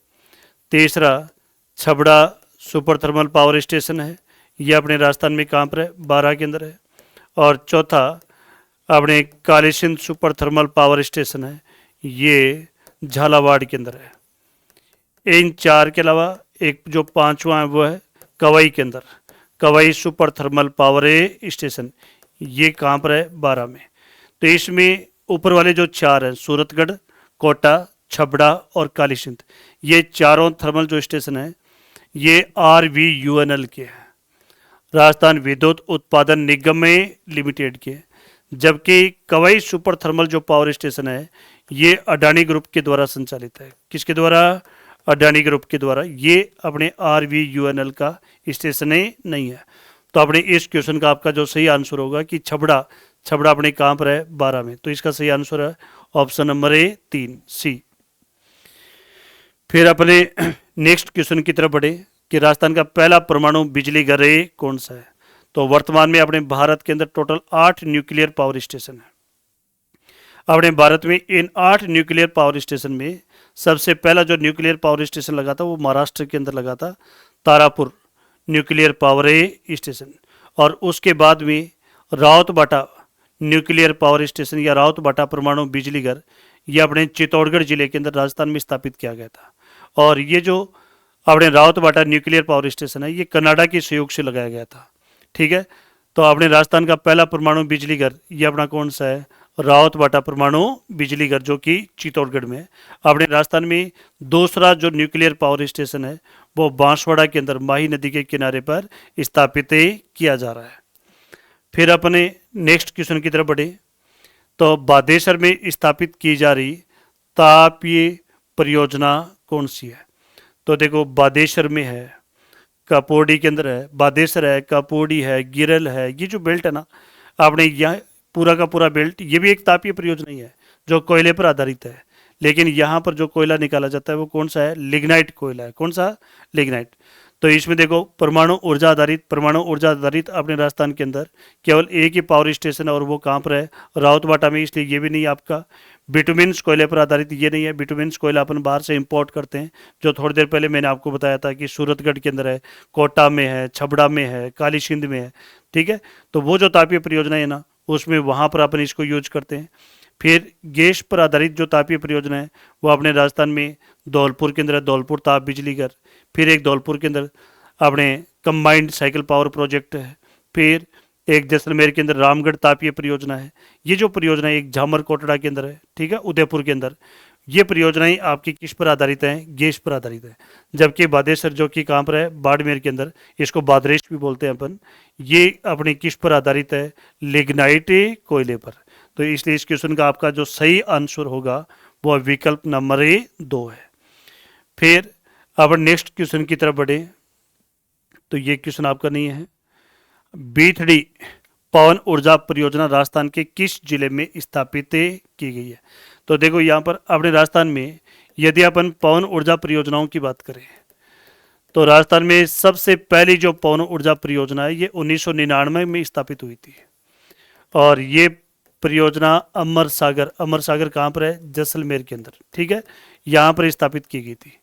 तीसरा Chhabra super thermal power station है, ये अपने राजस्थान में कहाँ पर है, बारां के अंदर है। और चौथा अपने Kalisindh super thermal power station है, ये झालावाड़ के अंदर है। इन 4 के अलावा एक जो 5वां है वो है कवई के अंदर, कवई सुपर थर्मल पावर स्टेशन, ये कहाँ पर है, बारां में। तो इसमें ऊपर वाले जो 4 हैं, सूरतगढ़, कोटा, छबड़ा और कालीसिंध, ये चारों थर्मल जो स्टेशन है ये RVUNL के हैं, राजस्थान विद्युत उत्पादन निगम में लिमिटेड के। जबकि कवई सुपर थर्मल जो पावर स्टेशन है ये अडानी ग्रुप के द्वारा संचालित है। किसके द्वारा, अडानी ग्रुप के द्वारा। ये अपने RVUNL का स्टेशन नहीं है। तो अपने इस क्वेश्चन का आपका जो सही आंसर होगा कि छबड़ा अपने कहाँ पर है, बारां में। तो इसका सही आंसर है ऑप्शन नंबर 3 C। फिर अपने नेक्स्ट क्वेश्चन की तरफ बढ़े कि राजस्थान का पहला परमाणु बिजली घर कौन सा है। तो वर्तमान में अपने भारत के अंदर टोटल 8 न्यूक्लियर पावर स्टेशन है। अपने भारत में इन 8 न्यूक्लियर पावर स्टेशन में सबसे पहला जो न्यूक्लियर पावर स्टेशन लगा था वो महाराष्ट्र के अंदर लगा था, तारापुर न्यूक्लियर पावर स्टेशन। और उसके बाद में रावतबाटा न्यूक्लियर पावर स्टेशन या रावतबाटा परमाणु बिजली घर, ये अपने चित्तौड़गढ़ जिले के अंदर राजस्थान में स्थापित किया गया था। और ये जो अपने रावतबाटा न्यूक्लियर पावर स्टेशन है ये कनाडा के सहयोग से लगाया गया था। ठीक है, तो अपने राजस्थान का पहला परमाणु बिजली घर ये अपना कौन सा है, रावतबाटा परमाणु बिजली घर, जो कि चित्तौड़गढ़ में है। अपने राजस्थान में दूसरा जो न्यूक्लियर पावर स्टेशन है वो बांसवाड़ा के अंदर माही नदी के किनारे पर स्थापित किया जा रहा है। फिर अपने नेक्स्ट क्वेश्चन की तरफ बढ़े तो बादेश्वर में स्थापित की जा रही तापीय परियोजना कौन सी है। तो देखो बादेश्वर में है, कापोडी के अंदर है, बादेश्वर है, कापोडी है, गिरल है, ये जो बेल्ट है ना आपने यहाँ पूरा का पूरा बेल्ट, ये भी एक तापीय परियोजना ही है जो कोयले पर आधारित है। लेकिन यहाँ पर जो कोयला निकाला जाता है वो कौन सा है, लिग्नाइट कोयला है। कौन सा, लिग्नाइट। तो इसमें देखो परमाणु ऊर्जा आधारित अपने राजस्थान के अंदर केवल एक ही पावर स्टेशन है और वो कहाँ पर है, रावतबाटा में। इसलिए ये भी नहीं आपका बिटुमिन्स कोयले पर आधारित, ये नहीं है। बिटुमिन्स कोयला अपन बाहर से इंपोर्ट करते हैं, जो थोड़ी देर पहले मैंने आपको बताया था कि सूरतगढ़ के अंदर है, कोटा में है, छबड़ा में है, कालीसिंध में है। ठीक है, तो वो जो तापीय परियोजना है ना उसमें वहाँ पर अपन इसको यूज करते हैं। फिर गैस पर आधारित जो तापीय परियोजना है वो अपने राजस्थान में धौलपुर के अंदर है, धौलपुर ताप बिजली घर। फिर एक धौलपुर के अंदर अपने कंबाइंड साइकिल पावर प्रोजेक्ट है। फिर एक जैसलमेर के अंदर रामगढ़ तापीय परियोजना है। ये जो परियोजना है एक झामर कोटड़ा के अंदर है, ठीक है, उदयपुर के अंदर। ये परियोजनाएं आपकी किस पर आधारित हैं, गैस पर आधारित है। जबकि बादेश्वर जो कि कहाँ पर है, बाड़मेर के अंदर, इसको बादरेश भी बोलते हैं अपन, ये अपने किस पर आधारित है, लिग्नाइट कोयले पर। तो इसलिए इस क्वेश्चन का आपका जो सही आंसर होगा वो विकल्प नंबर 2 है। फिर अब नेक्स्ट क्वेश्चन की तरफ बढ़े तो ये क्वेश्चन आपका नहीं है। बीथड़ी पवन ऊर्जा परियोजना राजस्थान के किस जिले में स्थापित की गई है? तो देखो यहाँ पर अपने राजस्थान में यदि अपन पवन ऊर्जा परियोजनाओं की बात करें तो राजस्थान में सबसे पहली जो पवन ऊर्जा परियोजना है ये 1999 में स्थापित हुई थी और ये परियोजना अमर सागर कहाँ पर है? जैसलमेर के अंदर, ठीक है, यहाँ पर स्थापित की गई थी।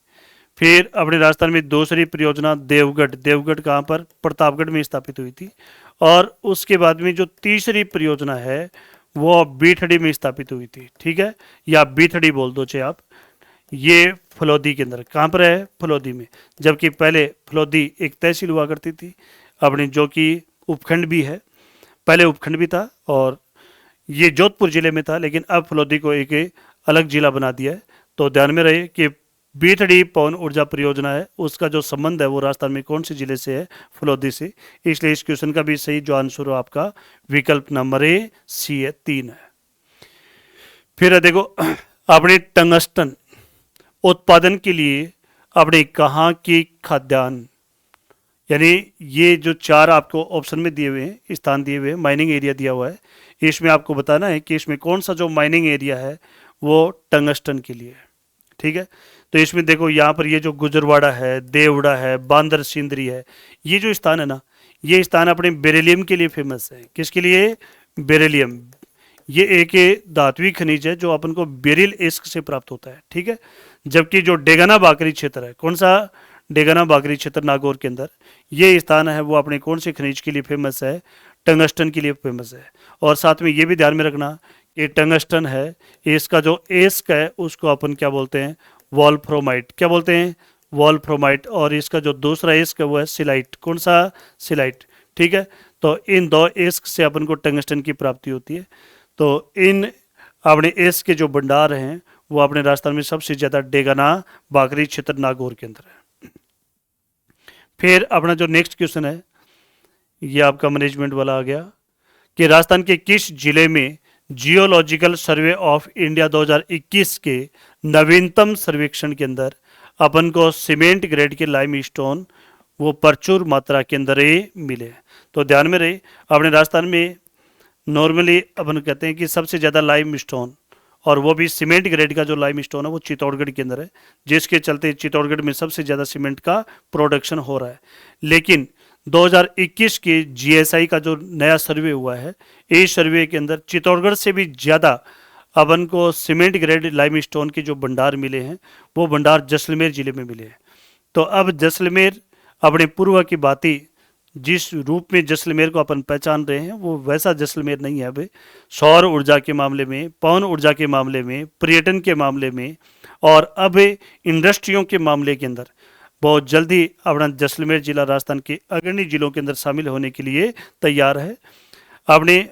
फिर अपने राजस्थान में दूसरी परियोजना देवगढ़ कहाँ पर? प्रतापगढ़ में स्थापित हुई थी। और उसके बाद में जो तीसरी परियोजना है वो बीथड़ी में स्थापित हुई थी, ठीक है, या बीथड़ी बोल दो चाहे आप। ये फलोदी के अंदर, कहाँ पर है? फलोदी में। जबकि पहले फलोदी एक तहसील हुआ करती थी अपनी, जो कि उपखंड भी है, पहले उपखंड भी था और ये जोधपुर जिले में था, लेकिन अब फलोदी को एक अलग जिला बना दिया है। तो ध्यान में रहे कि बीथड़ी पवन ऊर्जा परियोजना है, उसका जो संबंध है वो राजस्थान में कौन से जिले से है? फलोदी से। इसलिए इस क्वेश्चन का भी सही जो आंसर हो आपका विकल्प नंबर ए सी है, 3 है। फिर देखो अपने टंगस्टन उत्पादन के लिए अपने कहाँ की खाद्यान्न, यानी ये जो 4 आपको ऑप्शन में दिए हुए हैं, स्थान दिए हुए हैं, माइनिंग एरिया दिया हुआ है, इसमें आपको बताना है कि इसमें कौन सा जो माइनिंग एरिया है वो टंगस्टन के लिए है, ठीक है। तो इसमें देखो यहाँ पर ये जो गुजरवाड़ा है, देवड़ा है, बांदर सिंदरी है, ये जो स्थान है ना, ये स्थान अपने बेरिलियम के लिए फेमस है। किसके लिए? बेरिलियम। ये एक धात्विक खनिज है जो अपन को बेरिल इस्क से प्राप्त होता है, ठीक है। जबकि जो डेगाना बाकरी क्षेत्र है, कौन सा? डेगाना बाकरी क्षेत्र नागौर के अंदर, ये स्थान है वो अपने कौन से खनिज के लिए फेमस है? टंगस्टन के लिए फेमस है। और साथ में ये भी ध्यान में रखना कि टंगस्टन है, इसका जो एस्क है उसको अपन क्या बोलते हैं? वॉल्फ्रोमाइट। क्या बोलते हैं? वॉल्फ्रोमाइट। और इसका जो दूसरा एस्क है वो है सिलाइट। कौन सा? सिलाइट, ठीक है। तो इन 2 एस्क से अपन को टंगस्टन की प्राप्ति होती है। तो इन अपने एस्क के जो भंडार हैं वो अपने राजस्थान में सबसे ज्यादा डेगाना बाकरी क्षेत्र नागौर के अंदर है। फिर अपना जो नेक्स्ट क्वेश्चन है ये आपका मैनेजमेंट वाला आ गया कि राजस्थान के किस जिले में जियोलॉजिकल सर्वे ऑफ इंडिया 2021 के नवीनतम सर्वेक्षण के अंदर अपन को सीमेंट ग्रेड के लाइमस्टोन वो प्रचुर मात्रा के अंदर ही मिले। तो ध्यान में रहे अपने राजस्थान में नॉर्मली अपन कहते हैं कि सबसे ज़्यादा लाइमस्टोन, और वो भी सीमेंट ग्रेड का जो लाइमस्टोन है वो चित्तौड़गढ़ के अंदर है, जिसके चलते चित्तौड़गढ़ में सबसे ज़्यादा सीमेंट का प्रोडक्शन हो रहा है। लेकिन 2021 के जीएसआई का जो नया सर्वे हुआ है, इस सर्वे के अंदर चित्तौड़गढ़ से भी ज़्यादा अपन को सीमेंट ग्रेड लाइमस्टोन के जो भंडार मिले हैं वो भंडार जैसलमेर जिले में मिले हैं। तो अब जैसलमेर अपने पूर्व की बातें जिस रूप में जैसलमेर को अपन पहचान रहे हैं वो वैसा जैसलमेर नहीं है। अब सौर ऊर्जा के मामले में, पवन ऊर्जा के मामले में, पर्यटन के मामले में और अब इंडस्ट्रियों के मामले के अंदर बहुत जल्दी अपना जैसलमेर जिला राजस्थान के अग्रणी जिलों के अंदर शामिल होने के लिए तैयार है। अपने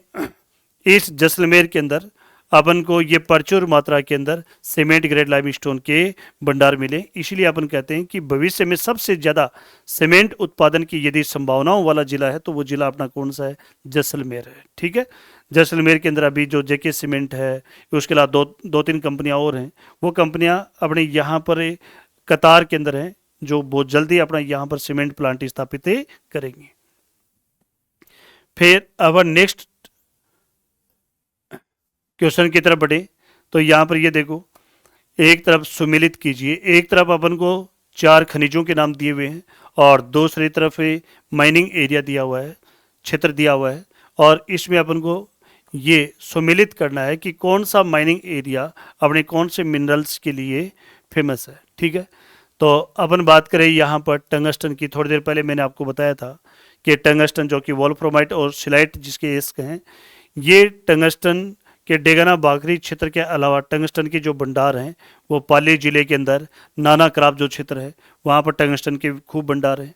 इस जैसलमेर के अंदर अपन को ये प्रचुर मात्रा के अंदर सीमेंट ग्रेड लाइमस्टोन के भंडार मिले। इसलिए अपन कहते हैं कि भविष्य में सबसे ज़्यादा सीमेंट उत्पादन की यदि संभावनाओं वाला जिला है तो वो जिला अपना कौन सा है? जैसलमेर है, ठीक है। जैसलमेर के अंदर अभी जो जेके सीमेंट है, उसके अलावा दो तीन कंपनियां और हैं, वो कंपनियां अपने यहाँ पर कतार के अंदर हैं जो बहुत जल्दी अपना यहाँ पर सीमेंट प्लांट स्थापित करेंगी। फिर अब नेक्स्ट क्वेश्चन की तरफ बढ़े तो यहाँ पर ये देखो, एक तरफ सुमेलित कीजिए, एक तरफ अपन को 4 खनिजों के नाम दिए हुए हैं और दूसरी तरफ माइनिंग एरिया दिया हुआ है, क्षेत्र दिया हुआ है, और इसमें अपन को ये सुमेलित करना है कि कौन सा माइनिंग एरिया अपने कौन से मिनरल्स के लिए फेमस है, ठीक है। तो अपन बात करें यहाँ पर टंगस्टन की। थोड़ी देर पहले मैंने आपको बताया था कि टंगस्टन जो कि वॉल्फ्रोमाइट और सिलाइट जिसके एस्क हैं, ये टंगस्टन के डेगाना बाकरी क्षेत्र के अलावा टंगस्टन के जो भंडार हैं वो पाली जिले के अंदर नाना क्राप जो क्षेत्र है वहाँ पर टंगस्टन के खूब भंडार हैं।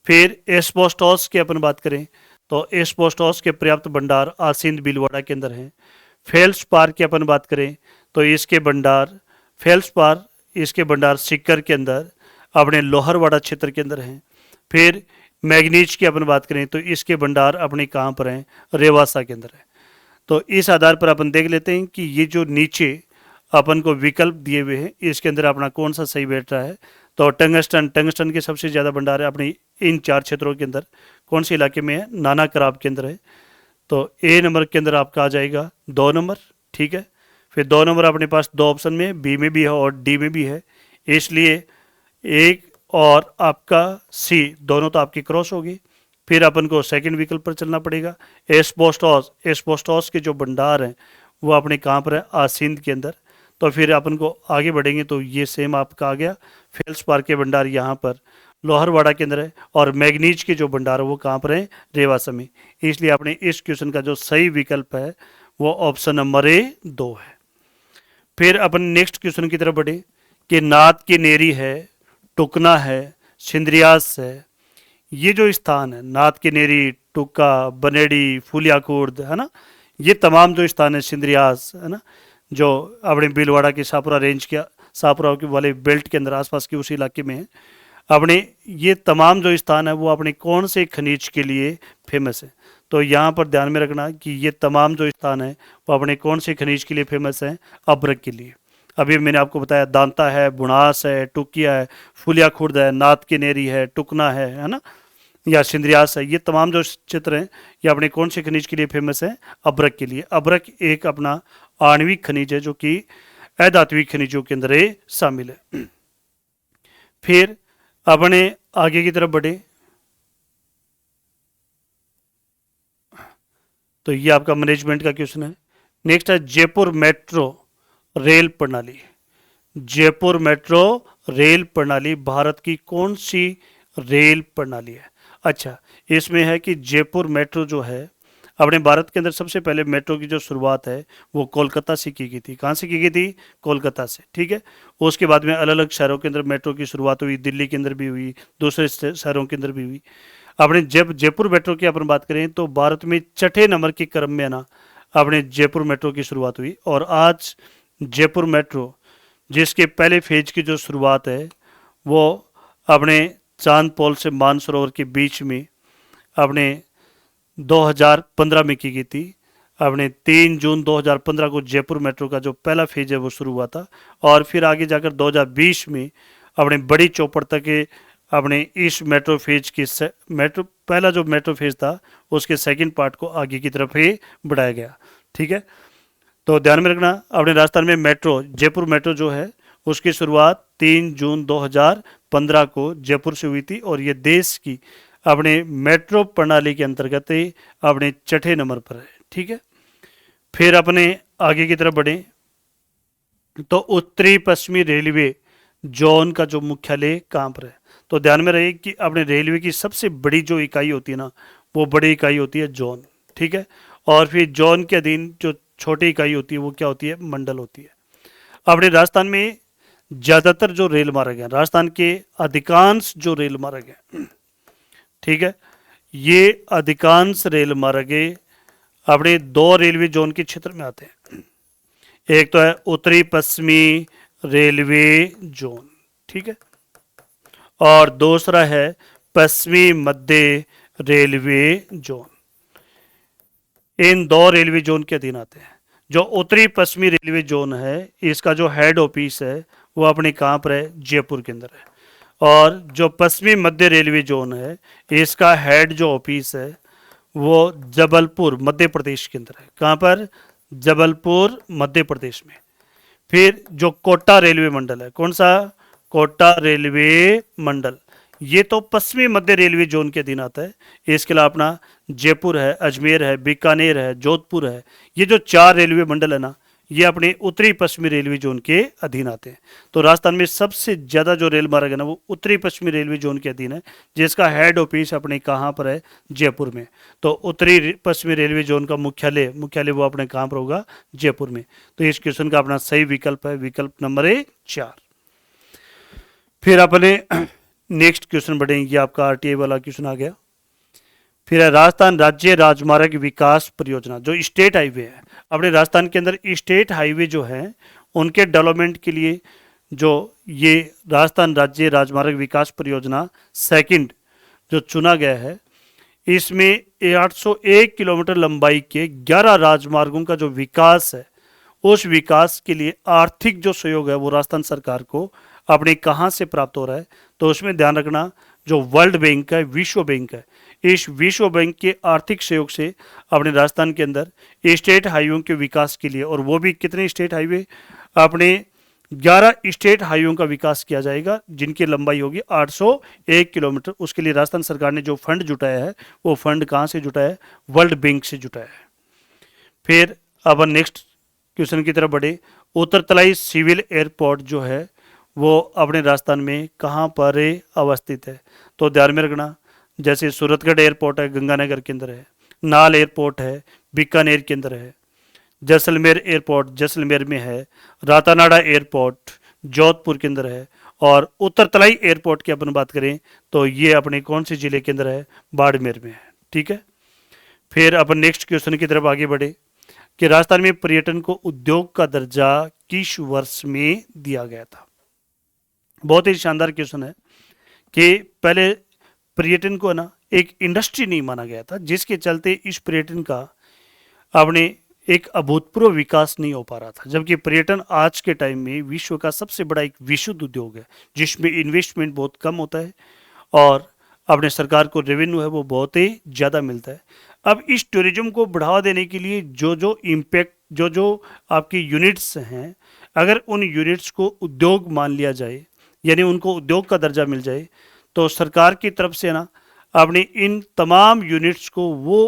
फिर एस्बेस्टॉस की अपन बात करें तो एस्बेस्टॉस के पर्याप्त भंडार आसिंद भीलवाड़ा के अंदर हैं। फेल्सपार की अपन बात करें तो इसके भंडार सिक्कर के अंदर अपने लोहरवाड़ा क्षेत्र के अंदर हैं। फिर मैग्नीज की अपन बात करें तो इसके भंडार अपने कहाँ पर हैं? रेवासा के अंदर है। तो इस आधार पर अपन देख लेते हैं कि ये जो नीचे अपन को विकल्प दिए हुए हैं इसके अंदर अपना कौन सा सही बैठ रहा है। तो टंगस्टन के सबसे ज़्यादा भंडार है अपने इन 4 क्षेत्रों के अंदर। कौन से इलाके में है? नाना कराब के अंदर है। तो ए नंबर के अंदर आपका आ जाएगा 2 नंबर, ठीक है। फिर 2 नंबर अपने पास 2 ऑप्शन में है, बी में भी है और डी में भी है, इसलिए एक और आपका सी दोनों तो आपकी क्रॉस होगी। फिर अपन को सेकंड विकल्प पर चलना पड़ेगा। एस्बोस्टॉस के जो भंडार हैं वो अपने कहाँ पर है? सिंध के अंदर। तो फिर अपन को आगे बढ़ेंगे तो ये सेम आपका आ गया। फेल्सपार के भंडार यहाँ पर लोहरवाड़ा के अंदर है, और मैग्नीज के जो भंडार है वो कहाँ पर है? रेवासा में। इसलिए आपने इस क्वेश्चन का जो सही विकल्प है वो ऑप्शन नंबर ए 2 है। फिर अपन नेक्स्ट क्वेश्चन की तरफ बढ़े कि नाथ की नेरी है, टुकना है, सिंद्रियास है। ये जो स्थान है नाथ की नेरी, टुक्का, बनेड़ी, फूलिया खुर्द, है ना, ये तमाम जो स्थान है, सिंद्रियास, है ना, जो अपने भीलवाड़ा की शाहपुरा रेंज के शाहपुरा के वाले बेल्ट के अंदर आसपास के उस इलाके में है। अपने ये तमाम जो स्थान है वो अपने कौन से खनिज के लिए फेमस है? तो यहाँ पर ध्यान में रखना कि ये तमाम जो स्थान है वो अपने कौन से खनिज के लिए फेमस है? अभ्रक के लिए। अभी मैंने आपको बताया दांता है, बुनास है, टुकिया है, फुलिया खुर्द है, नाथ की नेरी है, टुकना है ना, या सिंद्रियास है। ये तमाम जो क्षेत्र हैं ये अपने कौन से खनिज के लिए फेमस है? अभ्रक के लिए। अभ्रक एक अपना आणविक खनिज है जो कि अधात्विक खनिजों के अंदर शामिल है। फिर अपने आगे की तरफ बढ़े तो ये आपका मैनेजमेंट का क्वेश्चन है। नेक्स्ट है जयपुर मेट्रो रेल प्रणाली। जयपुर मेट्रो रेल प्रणाली भारत की कौन सी रेल प्रणाली है? अच्छा, इसमें है कि जयपुर मेट्रो जो है अपने भारत के अंदर सबसे पहले मेट्रो की जो शुरुआत है वो कोलकाता से की गई थी। कहाँ से की गई थी? कोलकाता से, ठीक है। उसके बाद में अलग अलग शहरों के अंदर मेट्रो की शुरुआत हुई, दिल्ली के अंदर भी हुई, दूसरे शहरों के अंदर भी हुई। अपने जब जयपुर मेट्रो की अपन बात करें तो भारत में 6ठे नंबर के क्रम में ना अपने जयपुर मेट्रो की शुरुआत हुई। और आज जयपुर मेट्रो जिसके पहले फेज की जो शुरुआत है वो अपने चांद पोल से मानसरोवर के बीच में अपने 2015 में की गई थी। अपने 3 जून 2015 को जयपुर मेट्रो का जो पहला फेज है वो शुरू हुआ था, और फिर आगे जाकर 2020 में अपने बड़ी चौपड़ तक के अपने इस मेट्रो फेज की मेट्रो पहला जो मेट्रो फेज था उसके सेकंड पार्ट को आगे की तरफ ही बढ़ाया गया, ठीक है। तो ध्यान में रखना अपने राजस्थान में मेट्रो जयपुर मेट्रो जो है उसकी शुरुआत 3 जून 2015 को जयपुर से हुई थी, और ये देश की अपने मेट्रो प्रणाली के अंतर्गत अपने 6ठे नंबर पर है, ठीक है। फिर अपने आगे की तरफ बढ़े तो उत्तरी पश्चिमी रेलवे जोन का जो मुख्यालय कहाँ पर है? तो ध्यान में रहे कि अपने रेलवे की सबसे बड़ी जो इकाई होती है ना वो बड़ी इकाई होती है जोन, ठीक है। और फिर जोन के अधीन जो छोटी इकाई होती है वो क्या होती है? मंडल होती है। अपने राजस्थान में ज्यादातर जो रेल मार्ग हैं, राजस्थान के अधिकांश जो रेल मार्ग हैं, ठीक है, ये अधिकांश रेल मार्ग अपने 2 रेलवे जोन के क्षेत्र में आते हैं। एक तो है उत्तरी पश्चिमी रेलवे जोन, ठीक है, और दूसरा है पश्चिमी मध्य रेलवे जोन। इन 2 रेलवे जोन के अधीन आते हैं। जो उत्तरी पश्चिमी रेलवे जोन है इसका जो हेड ऑफिस है वो अपने कहाँ पर है? जयपुर के अंदर है। और जो पश्चिमी मध्य रेलवे जोन है इसका हेड जो ऑफिस है वो जबलपुर मध्य प्रदेश के अंदर है। कहाँ पर? जबलपुर मध्य प्रदेश में। फिर जो कोटा रेलवे मंडल है, कौन सा? कोटा रेलवे मंडल, ये तो पश्चिमी मध्य रेलवे जोन के अधीन आता है। इसके अलावा अपना जयपुर है, अजमेर है, बीकानेर है, जोधपुर है, ये जो 4 रेलवे मंडल है ना ये अपने उत्तरी पश्चिमी रेलवे जोन के अधीन आते हैं। तो राजस्थान में सबसे ज़्यादा जो रेल मार्ग है ना वो उत्तरी पश्चिमी रेलवे जोन के अधीन है, जिसका हेड ऑफिस अपने कहाँ पर है? जयपुर में। तो उत्तरी पश्चिमी रेलवे जोन का मुख्यालय वो अपने कहाँ पर होगा? जयपुर में। तो इस क्वेश्चन का अपना सही विकल्प है विकल्प नंबर 4। फिर अपने नेक्स्ट क्वेश्चन बढ़ेंगे, ये आपका आरटीआई वाला क्वेश्चन आ गया। फिर है राजस्थान राज्य राजमार्ग विकास परियोजना, जो स्टेट हाईवे है। अपने राजस्थान के अंदर स्टेट हाईवे जो है उनके डेवलपमेंट के लिए जो ये राजस्थान राज्य राजमार्ग विकास परियोजना सेकंड जो चुना गया है, इसमें 801 किलोमीटर लंबाई के 11 राजमार्गों का जो विकास है उस विकास के लिए आर्थिक जो सहयोग है वो राजस्थान सरकार को अपने कहाँ से प्राप्त हो रहा है, तो उसमें ध्यान रखना जो वर्ल्ड बैंक है, विश्व बैंक है, इस विश्व बैंक के आर्थिक सहयोग से अपने राजस्थान के अंदर स्टेट हाईवे के विकास के लिए, और वो भी कितने स्टेट हाईवे, अपने 11 स्टेट हाईवे का विकास किया जाएगा जिनकी लंबाई होगी 801 किलोमीटर। उसके लिए राजस्थान सरकार ने जो फंड जुटाया है वो फंड कहाँ से जुटाया है, वर्ल्ड बैंक से जुटाया है। फिर अब नेक्स्ट क्वेश्चन की तरफ बढ़े। उत्तरतलाई सिविल एयरपोर्ट जो है वो अपने राजस्थान में कहाँ पर अवस्थित है, तो ध्यान में रखना जैसे सूरतगढ़ एयरपोर्ट है गंगानगर के अंदर है, नाल एयरपोर्ट है बीकानेर के अंदर है, जैसलमेर एयरपोर्ट जैसलमेर में है, रातानाडा एयरपोर्ट जोधपुर के अंदर है, और उत्तरतलाई एयरपोर्ट की अपन बात करें तो ये अपने कौन से जिले के अंदर है, बाड़मेर में है। ठीक है, फिर अपन नेक्स्ट क्वेश्चन की तरफ आगे बढ़े कि राजस्थान में पर्यटन को उद्योग का दर्जा किस वर्ष में दिया गया था। बहुत ही शानदार क्वेश्चन है कि पहले पर्यटन को ना एक इंडस्ट्री नहीं माना गया था, जिसके चलते इस पर्यटन का अपने एक अभूतपूर्व विकास नहीं हो पा रहा था, जबकि पर्यटन आज के टाइम में विश्व का सबसे बड़ा एक विशुद्ध उद्योग है जिसमें इन्वेस्टमेंट बहुत कम होता है और अपने सरकार को रेवेन्यू है वो बहुत ही ज़्यादा मिलता है। अब इस टूरिज्म को बढ़ावा देने के लिए जो जो इम्पैक्ट जो आपकी यूनिट्स हैं, अगर उन यूनिट्स को उद्योग मान लिया जाए, यानी उनको उद्योग का दर्जा मिल जाए, तो सरकार की तरफ से ना अपनी इन तमाम यूनिट्स को वो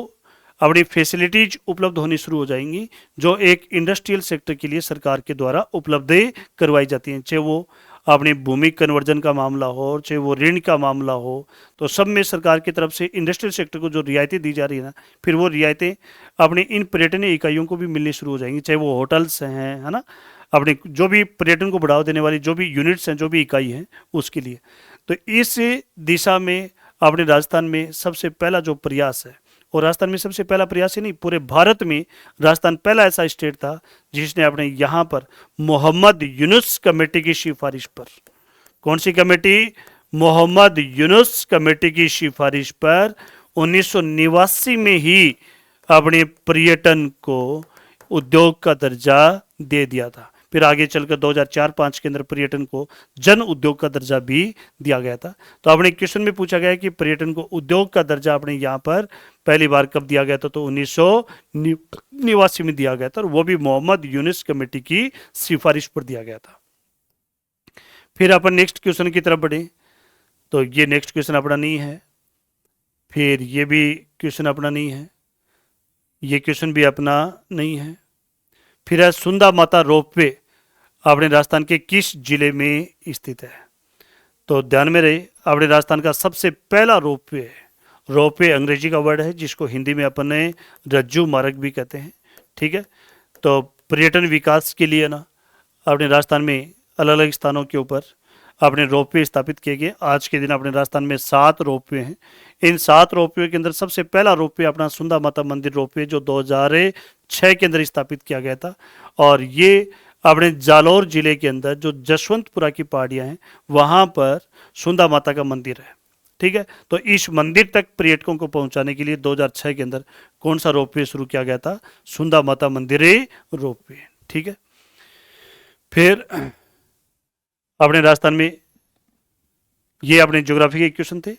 अपनी फैसिलिटीज उपलब्ध होनी शुरू हो जाएंगी जो एक इंडस्ट्रियल सेक्टर के लिए सरकार के द्वारा उपलब्ध करवाई जाती हैं, चाहे वो अपनी भूमि कन्वर्जन का मामला हो, चाहे वो ऋण का मामला हो, तो सब में सरकार की तरफ से इंडस्ट्रियल सेक्टर को जो रियायतें दी जा रही है ना, फिर वो रियायतें अपने इन पर्यटन इकाइयों को भी मिलनी शुरू हो जाएंगी, चाहे वो होटल्स हैं, है ना, अपने जो भी पर्यटन को बढ़ावा देने वाली जो भी यूनिट्स हैं, जो भी इकाई हैं उसके लिए। तो इस दिशा में अपने राजस्थान में सबसे पहला जो प्रयास है, और राजस्थान में सबसे पहला प्रयास ही नहीं पूरे भारत में राजस्थान पहला ऐसा स्टेट था जिसने अपने यहाँ पर मोहम्मद यूनुस कमेटी की सिफारिश पर, कौन सी कमेटी, मोहम्मद यूनुस कमेटी की सिफारिश पर 1989 में ही अपने पर्यटन को उद्योग का दर्जा दे दिया था। फिर आगे चलकर 2004-5 के अंदर पर्यटन को जन उद्योग का दर्जा भी दिया गया था। तो अपने क्वेश्चन में पूछा गया है कि पर्यटन को उद्योग का दर्जा अपने यहाँ पर पहली बार कब दिया गया था, तो 1989 में दिया गया था, और वो भी मोहम्मद यूनुस कमेटी की सिफारिश पर दिया गया था। फिर अपन नेक्स्ट क्वेश्चन की तरफ बढ़े, तो ये नेक्स्ट क्वेश्चन अपना नहीं है, फिर ये भी क्वेश्चन अपना नहीं है, ये क्वेश्चन भी अपना नहीं है। फिर है सुंदा माता रोपवे अपने राजस्थान के किस जिले में स्थित है, तो ध्यान में रहे अपने राजस्थान का सबसे पहला रोपवे है। रोपवे अंग्रेजी का वर्ड है जिसको हिंदी में अपन ने रज्जू मार्ग भी कहते हैं। ठीक है, तो पर्यटन विकास के लिए ना अपने राजस्थान में अलग अलग स्थानों के ऊपर अपने रोपवे स्थापित किए गए। आज के दिन अपने राजस्थान में 7 रोपवे हैं। इन 7 रोपवे के अंदर सबसे पहला रोपवे अपना सुंदा माता मंदिर रोपवे जो 2006 के अंदर स्थापित किया गया था, और ये अपने जालौर जिले के अंदर जो जसवंतपुरा की पहाड़ियाँ हैं वहाँ पर सुंदा माता का मंदिर है। ठीक है, तो इस मंदिर तक पर्यटकों को पहुंचाने के लिए 2006 के अंदर कौन सा रोपवे शुरू किया गया था, सुंदा माता मंदिर रोपवे। ठीक है, फिर अपने राजस्थान में ये अपने ज्योग्राफी के क्वेश्चन थे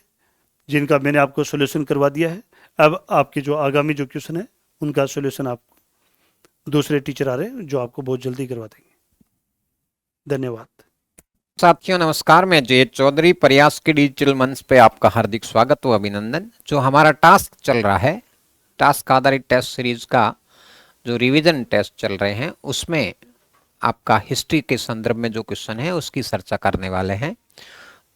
जिनका मैंने आपको सॉल्यूशन करवा दिया है। अब आपके जो आगामी जो क्वेश्चन है उनका सॉल्यूशन आपको दूसरे टीचर आ रहे हैं जो आपको बहुत जल्दी करवा देंगे। धन्यवाद साथियों, नमस्कार। मैं जय चौधरी, प्रयास के डिजिटल मंच पे आपका हार्दिक स्वागत व अभिनंदन। जो हमारा टास्क चल रहा है, टास्क आधारित टेस्ट सीरीज का जो रिवीजन टेस्ट चल रहे हैं उसमें आपका हिस्ट्री के संदर्भ में जो क्वेश्चन है उसकी चर्चा करने वाले हैं।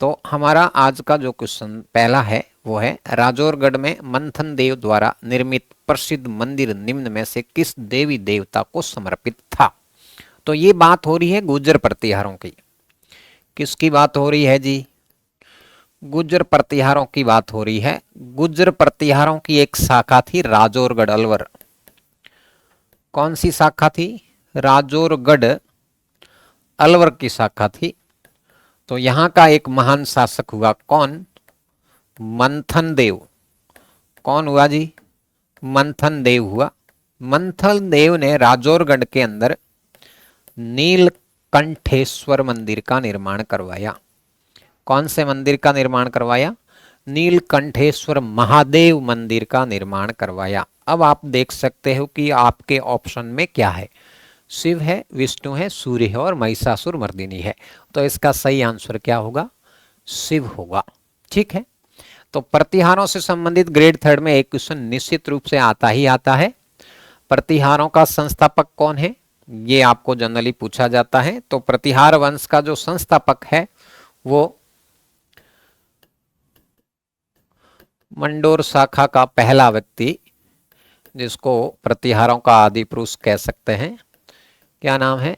तो हमारा आज का जो क्वेश्चन पहला है वो है, राजौरगढ़ में मंथन देव द्वारा निर्मित प्रसिद्ध मंदिर निम्न में से किस देवी देवता को समर्पित था। तो ये बात हो रही है गुर्जर प्रतिहारों की। किसकी बात हो रही है जी? गुर्जर प्रतिहारों की बात हो रही है। गुर्जर प्रतिहारों की एक शाखा थी राजौरगढ़ अलवर। कौन सी शाखा थी? राजौरगढ़ अलवर की शाखा थी। तो यहाँ का एक महान शासक हुआ कौन? मंथन देव। कौन हुआ जी? मंथन देव हुआ। मंथन देव ने राजौरगढ़ के अंदर नील नीलकंठेश्वर मंदिर का निर्माण करवाया? कौन से मंदिर का निर्माण करवाया? नीलकंठेश्वर महादेव मंदिर का निर्माण करवाया। अब आप देख सकते हो कि आपके ऑप्शन में क्या है, शिव है, विष्णु है, सूर्य है और महिषासुर मर्दिनी है। तो इसका सही आंसर क्या होगा? शिव होगा। ठीक है, तो प्रतिहारों से संबंधित ग्रेड 3 में एक क्वेश्चन निश्चित रूप से आता ही आता है। प्रतिहारों का संस्थापक कौन है, ये आपको जनरली पूछा जाता है। तो प्रतिहार वंश का जो संस्थापक है वो मंडोर शाखा का पहला व्यक्ति, जिसको प्रतिहारों का आदि पुरुष कह सकते हैं, क्या नाम है?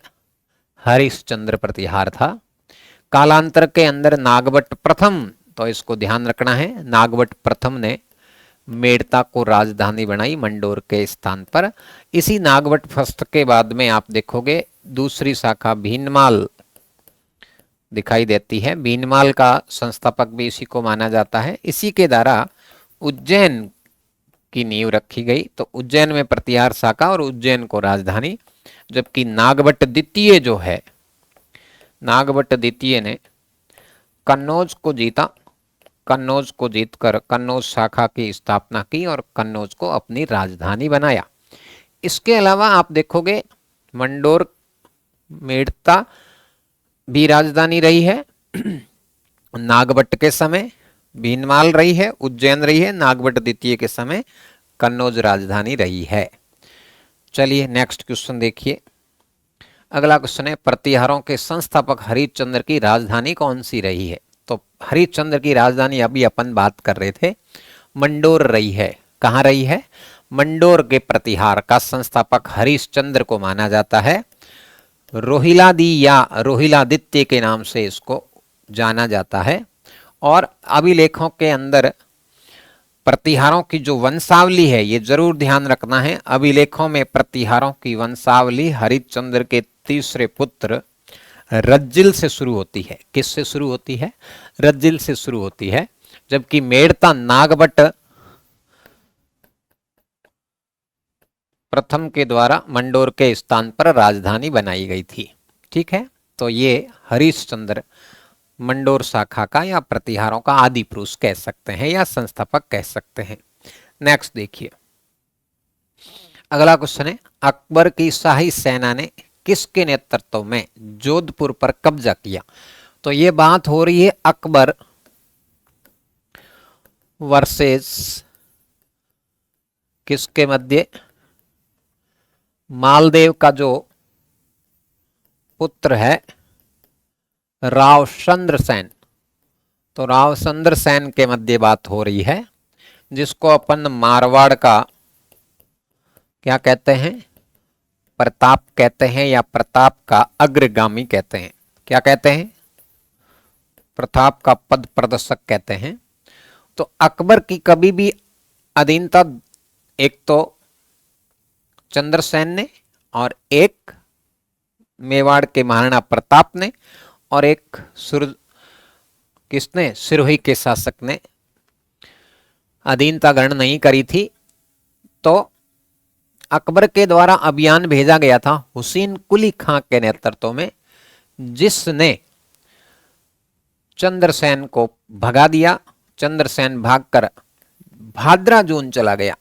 हरिश्चंद्र प्रतिहार था। कालांतर के अंदर नागभट्ट प्रथम, तो इसको ध्यान रखना है, नागभट्ट प्रथम ने मेड़ता को राजधानी बनाई मंडोर के स्थान पर। इसी नागभट्ट फर्स्ट के बाद में आप देखोगे दूसरी शाखा भीनमाल दिखाई देती है। भीनमाल का संस्थापक भी इसी को माना जाता है। इसी के द्वारा उज्जैन की नींव रखी गई। तो उज्जैन में प्रतिहार शाखा और उज्जैन को राजधानी, जबकि नागभट्ट द्वितीय जो है, नागभट्ट द्वितीय ने कन्नौज को जीता, कन्नौज को जीतकर कन्नौज शाखा की स्थापना की और कन्नौज को अपनी राजधानी बनाया। इसके अलावा आप देखोगे मंडोर मेड़ता भी राजधानी रही है नागभट्ट के समय, भीनमाल रही है, उज्जैन रही है, नागभट्ट द्वितीय के समय कन्नौज राजधानी रही है। चलिए नेक्स्ट क्वेश्चन देखिए। अगला क्वेश्चन है, प्रतिहारों के संस्थापक हरिश्चंद्र की राजधानी कौन सी रही है? तो हरिश्चंद्र की राजधानी अभी अपन बात कर रहे थे, मंडोर रही है। कहाँ रही है? मंडोर के प्रतिहार का संस्थापक हरिश्चंद्र को माना जाता है। रोहिलादी या रोहिलादित्य के नाम से इसको जाना जाता है। और अभिलेखों के अंदर प्रतिहारों की जो वंशावली है, ये जरूर ध्यान रखना है, अभिलेखों में प्रतिहारों की वंशावली हरिश्चंद्र के तीसरे पुत्र रज्जिल से शुरू होती है। किससे शुरू होती है? रज्जिल से शुरू होती है। जबकि मेड़ता नागभट्ट प्रथम के द्वारा मंडोर के स्थान पर राजधानी बनाई गई थी। ठीक है, तो ये हरिश्चंद्र मंडोर शाखा का या प्रतिहारों का आदि पुरुष कह सकते हैं या संस्थापक कह सकते हैं। नेक्स्ट देखिए, अगला क्वेश्चन है, अकबर की शाही सेना ने किसके नेतृत्व में जोधपुर पर कब्जा किया? तो ये बात हो रही है अकबर वर्सेस किसके मध्य? मालदेव का जो पुत्र है रावचंद्र सेन, तो रावचंद्र सेन के मध्य बात हो रही है, जिसको अपन मारवाड़ का क्या कहते हैं? प्रताप कहते हैं या प्रताप का अग्रगामी कहते हैं। क्या कहते हैं? प्रताप का पद प्रदर्शक कहते हैं। तो अकबर की कभी भी अधीनता एक तो चंद्रसेन ने और एक मेवाड़ के महाराणा प्रताप ने और एक किसने? सिरोही के शासक ने अधीनता ग्रहण नहीं करी थी। तो अकबर के द्वारा अभियान भेजा गया था हुसैन कुली खां के नेतृत्व में, जिसने चंद्रसेन को भगा दिया। चंद्रसेन भागकर भादरा जोन चला गया।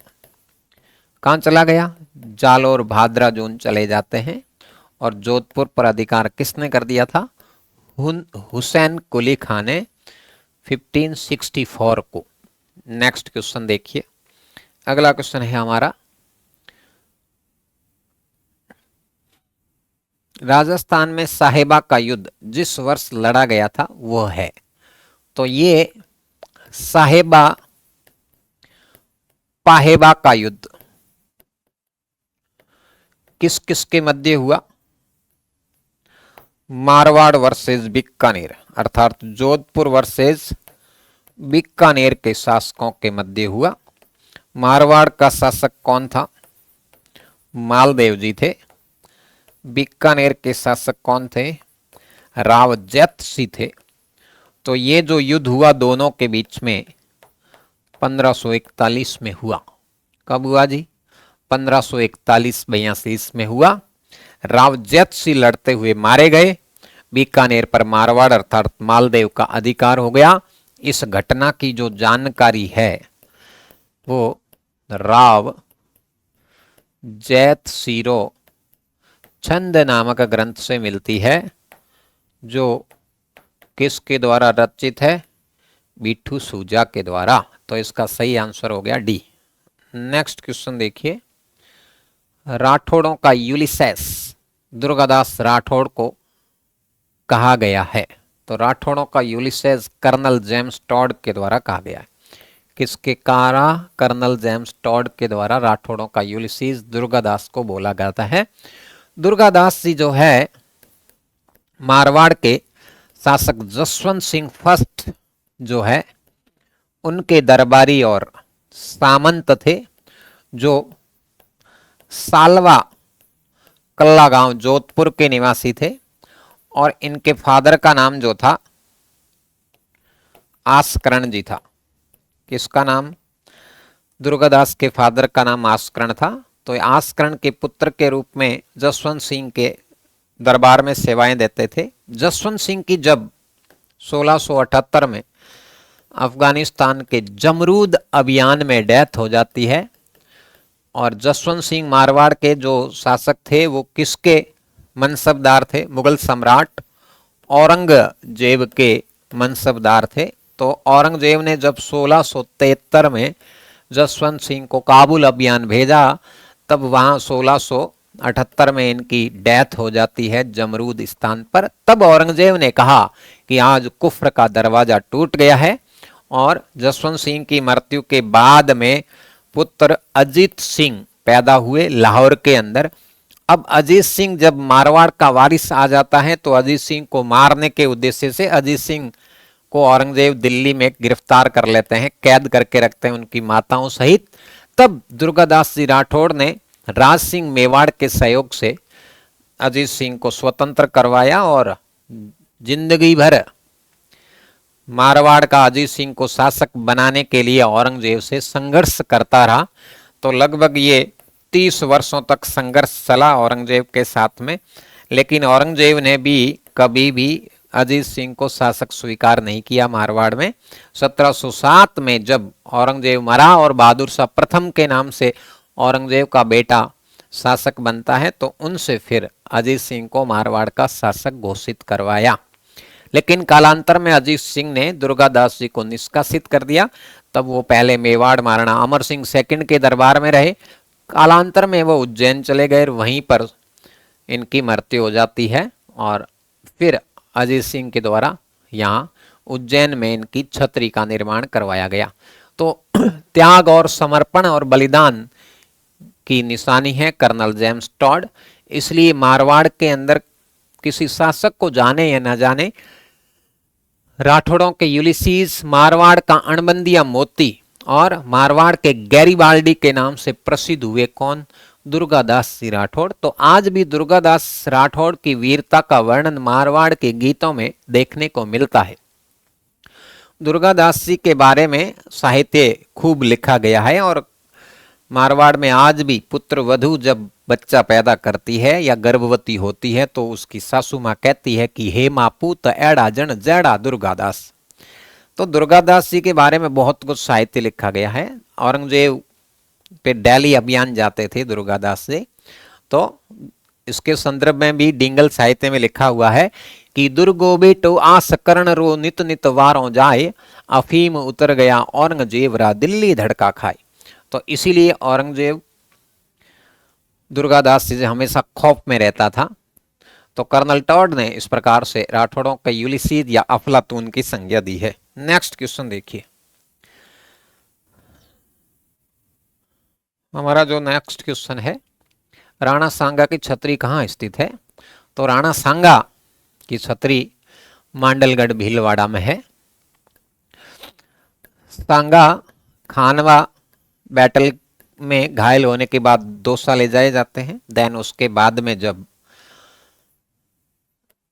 कहां चला गया? जालोर भादरा जोन चले जाते हैं। और जोधपुर पर अधिकार किसने कर दिया था? हुसैन कुली खां ने 1564 को। नेक्स्ट क्वेश्चन देखिए, अगला क्वेश्चन है हमारा, राजस्थान में साहेबा का युद्ध जिस वर्ष लड़ा गया था वह है। तो ये साहेबा पाहेबा का युद्ध किस किस के मध्य हुआ? मारवाड़ वर्सेस बीकानेर, अर्थात जोधपुर वर्सेस बीकानेर के शासकों के मध्य हुआ। मारवाड़ का शासक कौन था? मालदेव जी थे। बीकानेर के शासक कौन थे? रावजैत सिंह थे। तो ये जो युद्ध हुआ दोनों के बीच में 1541 में हुआ। कब हुआ जी? 1541-42 में हुआ। रावजैत सिंह लड़ते हुए मारे गए बीकानेर पर मारवाड़ अर्थात मालदेव का अधिकार हो गया। इस घटना की जो जानकारी है वो राव जैत सीरो छंद नामक ग्रंथ से मिलती है, जो किसके द्वारा रचित है? बिट्ठू सूजा के द्वारा। तो इसका सही आंसर हो गया डी। नेक्स्ट क्वेश्चन देखिए, राठौड़ों का यूलिसेस दुर्गादास राठौड़ को कहा गया है। तो राठौड़ों का यूलिसेस कर्नल जेम्स टॉड के द्वारा कहा गया है। किसके कारा? कर्नल जेम्स टॉड के द्वारा राठौड़ों का यूलिसेस दुर्गादास को बोला जाता है। दुर्गादास जी जो है मारवाड़ के शासक जसवंत सिंह फर्स्ट जो है उनके दरबारी और सामंत थे, जो सालवा कल्ला गांव जोधपुर के निवासी थे। और इनके फादर का नाम जो था आस्करण जी था। किसका नाम? दुर्गादास के फादर का नाम आस्करण था। तो आस्करण के पुत्र के रूप में जसवंत सिंह के दरबार में सेवाएं देते थे। जसवंत सिंह की जब 1678 में अफगानिस्तान के जमरूद अभियान में डेथ हो जाती है, और जसवंत सिंह मारवाड़ के जो शासक थे वो किसके मनसबदार थे? मुगल सम्राट औरंगजेब के मनसबदार थे। तो औरंगजेब ने जब 1673 में जसवंत सिंह को काबुल अभियान भेजा, तब वहां 1678 में इनकी डेथ हो जाती है जमरूद स्थान पर। तब औरंगजेब ने कहा कि आज कुफ्र का दरवाजा टूट गया है, और जसवंत सिंह की मृत्यु के बाद में पुत्र अजीत सिंह पैदा हुए लाहौर के अंदर। अब अजीत सिंह जब मारवाड़ का वारिस आ जाता है, तो अजीत सिंह को मारने के उद्देश्य से अजीत सिंह को औरंगजेब दिल्ली में गिरफ्तार कर लेते हैं, कैद करके रखते हैं उनकी माताओं सहित। तब दुर्गादास जी राठौड़ ने राज सिंह मेवाड़ के सहयोग से अजीत सिंह को स्वतंत्र करवाया, और जिंदगी भर मारवाड़ का अजीत सिंह को शासक बनाने के लिए औरंगजेब से संघर्ष करता रहा। तो लगभग ये 30 वर्षों तक संघर्ष चला औरंगजेब के साथ में, लेकिन औरंगजेब ने भी कभी भी अजीत सिंह को शासक स्वीकार नहीं किया मारवाड़ में। 1707 में जब औरंगजेब मरा और बहादुर शाह प्रथम के नाम से औरंगजेब का बेटा शासक बनता है, तो उनसे फिर अजीत सिंह को मारवाड़ का शासक घोषित करवाया। लेकिन कालांतर में अजीत सिंह ने दुर्गादास जी को निष्कासित कर दिया। तब वो पहले मेवाड़ महाराणा अमर सिंह सेकंड के दरबार में रहे, कालांतर में वो उज्जैन चले गए, वहीं पर इनकी मृत्यु हो जाती है, और फिर अजीत सिंह के द्वारा यहाँ उज्जैन में इनकी छतरी का निर्माण करवाया गया। तो त्याग और समर्पण और बलिदान की निशानी है कर्नल जेम्स टॉड। इसलिए मारवाड़ के अंदर किसी शासक को जाने या न जाने, राठौड़ों के यूलिसीज, मारवाड़ का अणबंदिया मोती और मारवाड़ के गैरीबाल्डी के नाम से प्रसिद्ध हुए कौन? दुर्गादास जी राठौड़। तो आज भी दुर्गादास राठौड़ की वीरता का वर्णन मारवाड़ के गीतों में देखने को मिलता है। दुर्गादास जी के बारे में साहित्य खूब लिखा गया है, और मारवाड़ में आज भी पुत्र वधू जब बच्चा पैदा करती है या गर्भवती होती है, तो उसकी सासू माँ कहती है कि हे माँ पूत एड़ा जन जड़ा दुर्गादास। तो दुर्गादास जी के बारे में बहुत कुछ साहित्य लिखा गया है। औरंगजेब पे दिल्ली अभियान जाते थे दुर्गादास जी, तो इसके संदर्भ में भी डिंगल साहित्य में लिखा हुआ है कि दुर्गो बेटो आस करण रो नित नित वारों जाए, अफीम उतर गया औरंगजेब रा दिल्ली धड़का खाए। तो इसीलिए औरंगजेब दुर्गादास जी से हमेशा खौफ में रहता था। तो कर्नल टॉड ने इस प्रकार से राठौड़ों का यूलिसीद या अफलातून की संज्ञा दी है। नेक्स्ट क्वेश्चन देखिए, हमारा जो नेक्स्ट क्वेश्चन है, राणा सांगा की छतरी कहाँ स्थित है? तो राणा सांगा की छतरी मांडलगढ़ भीलवाड़ा में है। सांगा खानवा बैटल में घायल होने के बाद दौसा ले जाए जाते हैं। देन उसके बाद में जब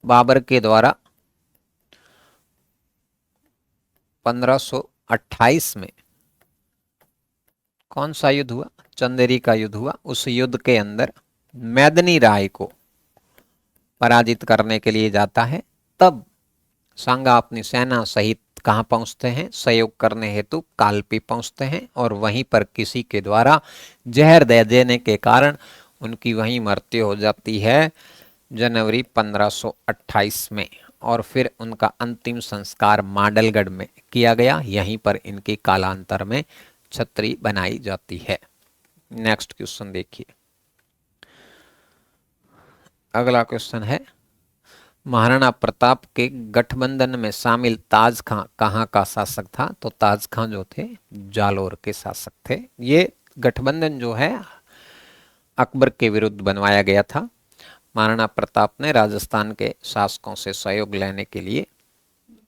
बाबर के द्वारा 1528 में कौन सा युद्ध हुआ? चंदेरी का युद्ध हुआ। उस युद्ध के अंदर मैदनी राय को पराजित करने के लिए जाता है। तब सांगा अपनी सेना सहित कहाँ पहुंचते हैं? सहयोग करने हेतु कालपी पहुंचते हैं और वहीं पर किसी के द्वारा जहर दे देने के कारण उनकी वहीं मृत्यु हो जाती है जनवरी 1528 में। और फिर उनका अंतिम संस्कार मांडलगढ़ में किया गया। यहीं पर इनकी कालांतर में छतरी बनाई जाती है। नेक्स्ट क्वेश्चन देखिए। अगला क्वेश्चन है, महाराणा प्रताप के गठबंधन में शामिल ताज खां कहाँ का शासक था? तो ताज खां जो थे जालोर के शासक थे। ये गठबंधन जो है अकबर के विरुद्ध बनवाया गया था। महाराणा प्रताप ने राजस्थान के शासकों से सहयोग लेने के लिए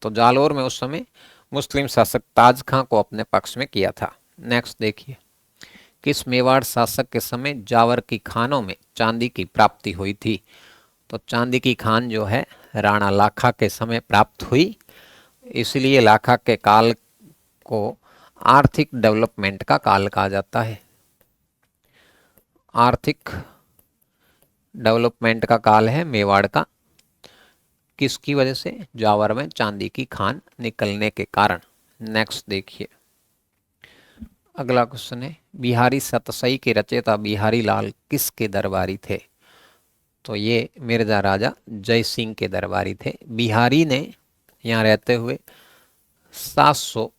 तो जालोर में उस समय मुस्लिम शासक ताज खां को अपने पक्ष में किया था। नेक्स्ट देखिए, किस मेवाड़ शासक के समय जावर की खानों में चांदी की प्राप्ति हुई थी? तो चांदी की खान जो है राणा लाखा के समय प्राप्त हुई, इसलिए लाखा के काल को आर्थिक डेवलपमेंट का काल कहा जाता है। आर्थिक डेवलपमेंट का काल है मेवाड़ का। किसकी वजह से? जावर में चांदी की खान निकलने के कारण। नेक्स्ट देखिए, अगला क्वेश्चन है, बिहारी सतसई के रचयिता बिहारी लाल किसके दरबारी थे? तो ये मिर्जा राजा जय सिंह के दरबारी थे। बिहारी ने यहाँ रहते हुए 700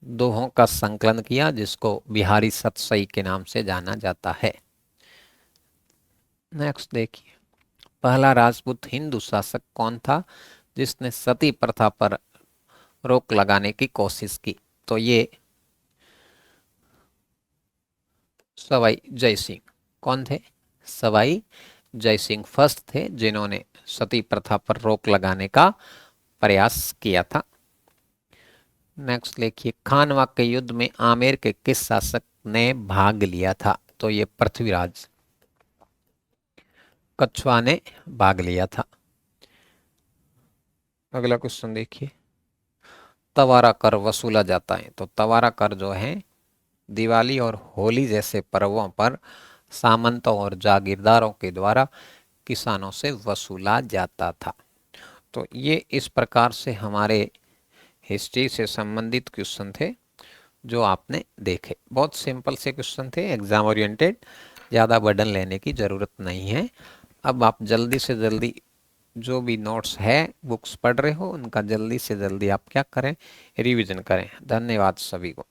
दोहों का संकलन किया, जिसको बिहारी सतसई के नाम से जाना जाता है। नेक्स्ट देखिए, पहला राजपूत हिंदू शासक कौन था जिसने सती प्रथा पर रोक लगाने की कोशिश की? तो ये सवाई जय सिंह। कौन थे? सवाई जय सिंह फर्स्ट थे जिन्होंने सती प्रथा पर रोक लगाने का प्रयास किया था। नेक्स्ट देखिए, खानवा के युद्ध में आमेर के किस शासक ने भाग लिया था? तो ये पृथ्वीराज कछुआ ने भाग लिया था। अगला क्वेश्चन देखिए, तवारा कर वसूला जाता है। तो तवारा कर जो है दिवाली और होली जैसे पर्वों पर सामंतों और जागीरदारों के द्वारा किसानों से वसूला जाता था। तो ये इस प्रकार से हमारे हिस्ट्री से संबंधित क्वेश्चन थे जो आपने देखे। बहुत सिंपल से क्वेश्चन थे, एग्जाम ओरिएंटेड, ज़्यादा बर्डन लेने की ज़रूरत नहीं है। अब आप जल्दी से जल्दी जो भी नोट्स है बुक्स पढ़ रहे हो उनका जल्दी से जल्दी आप क्या करें? रिवीजन करें। धन्यवाद सभी को।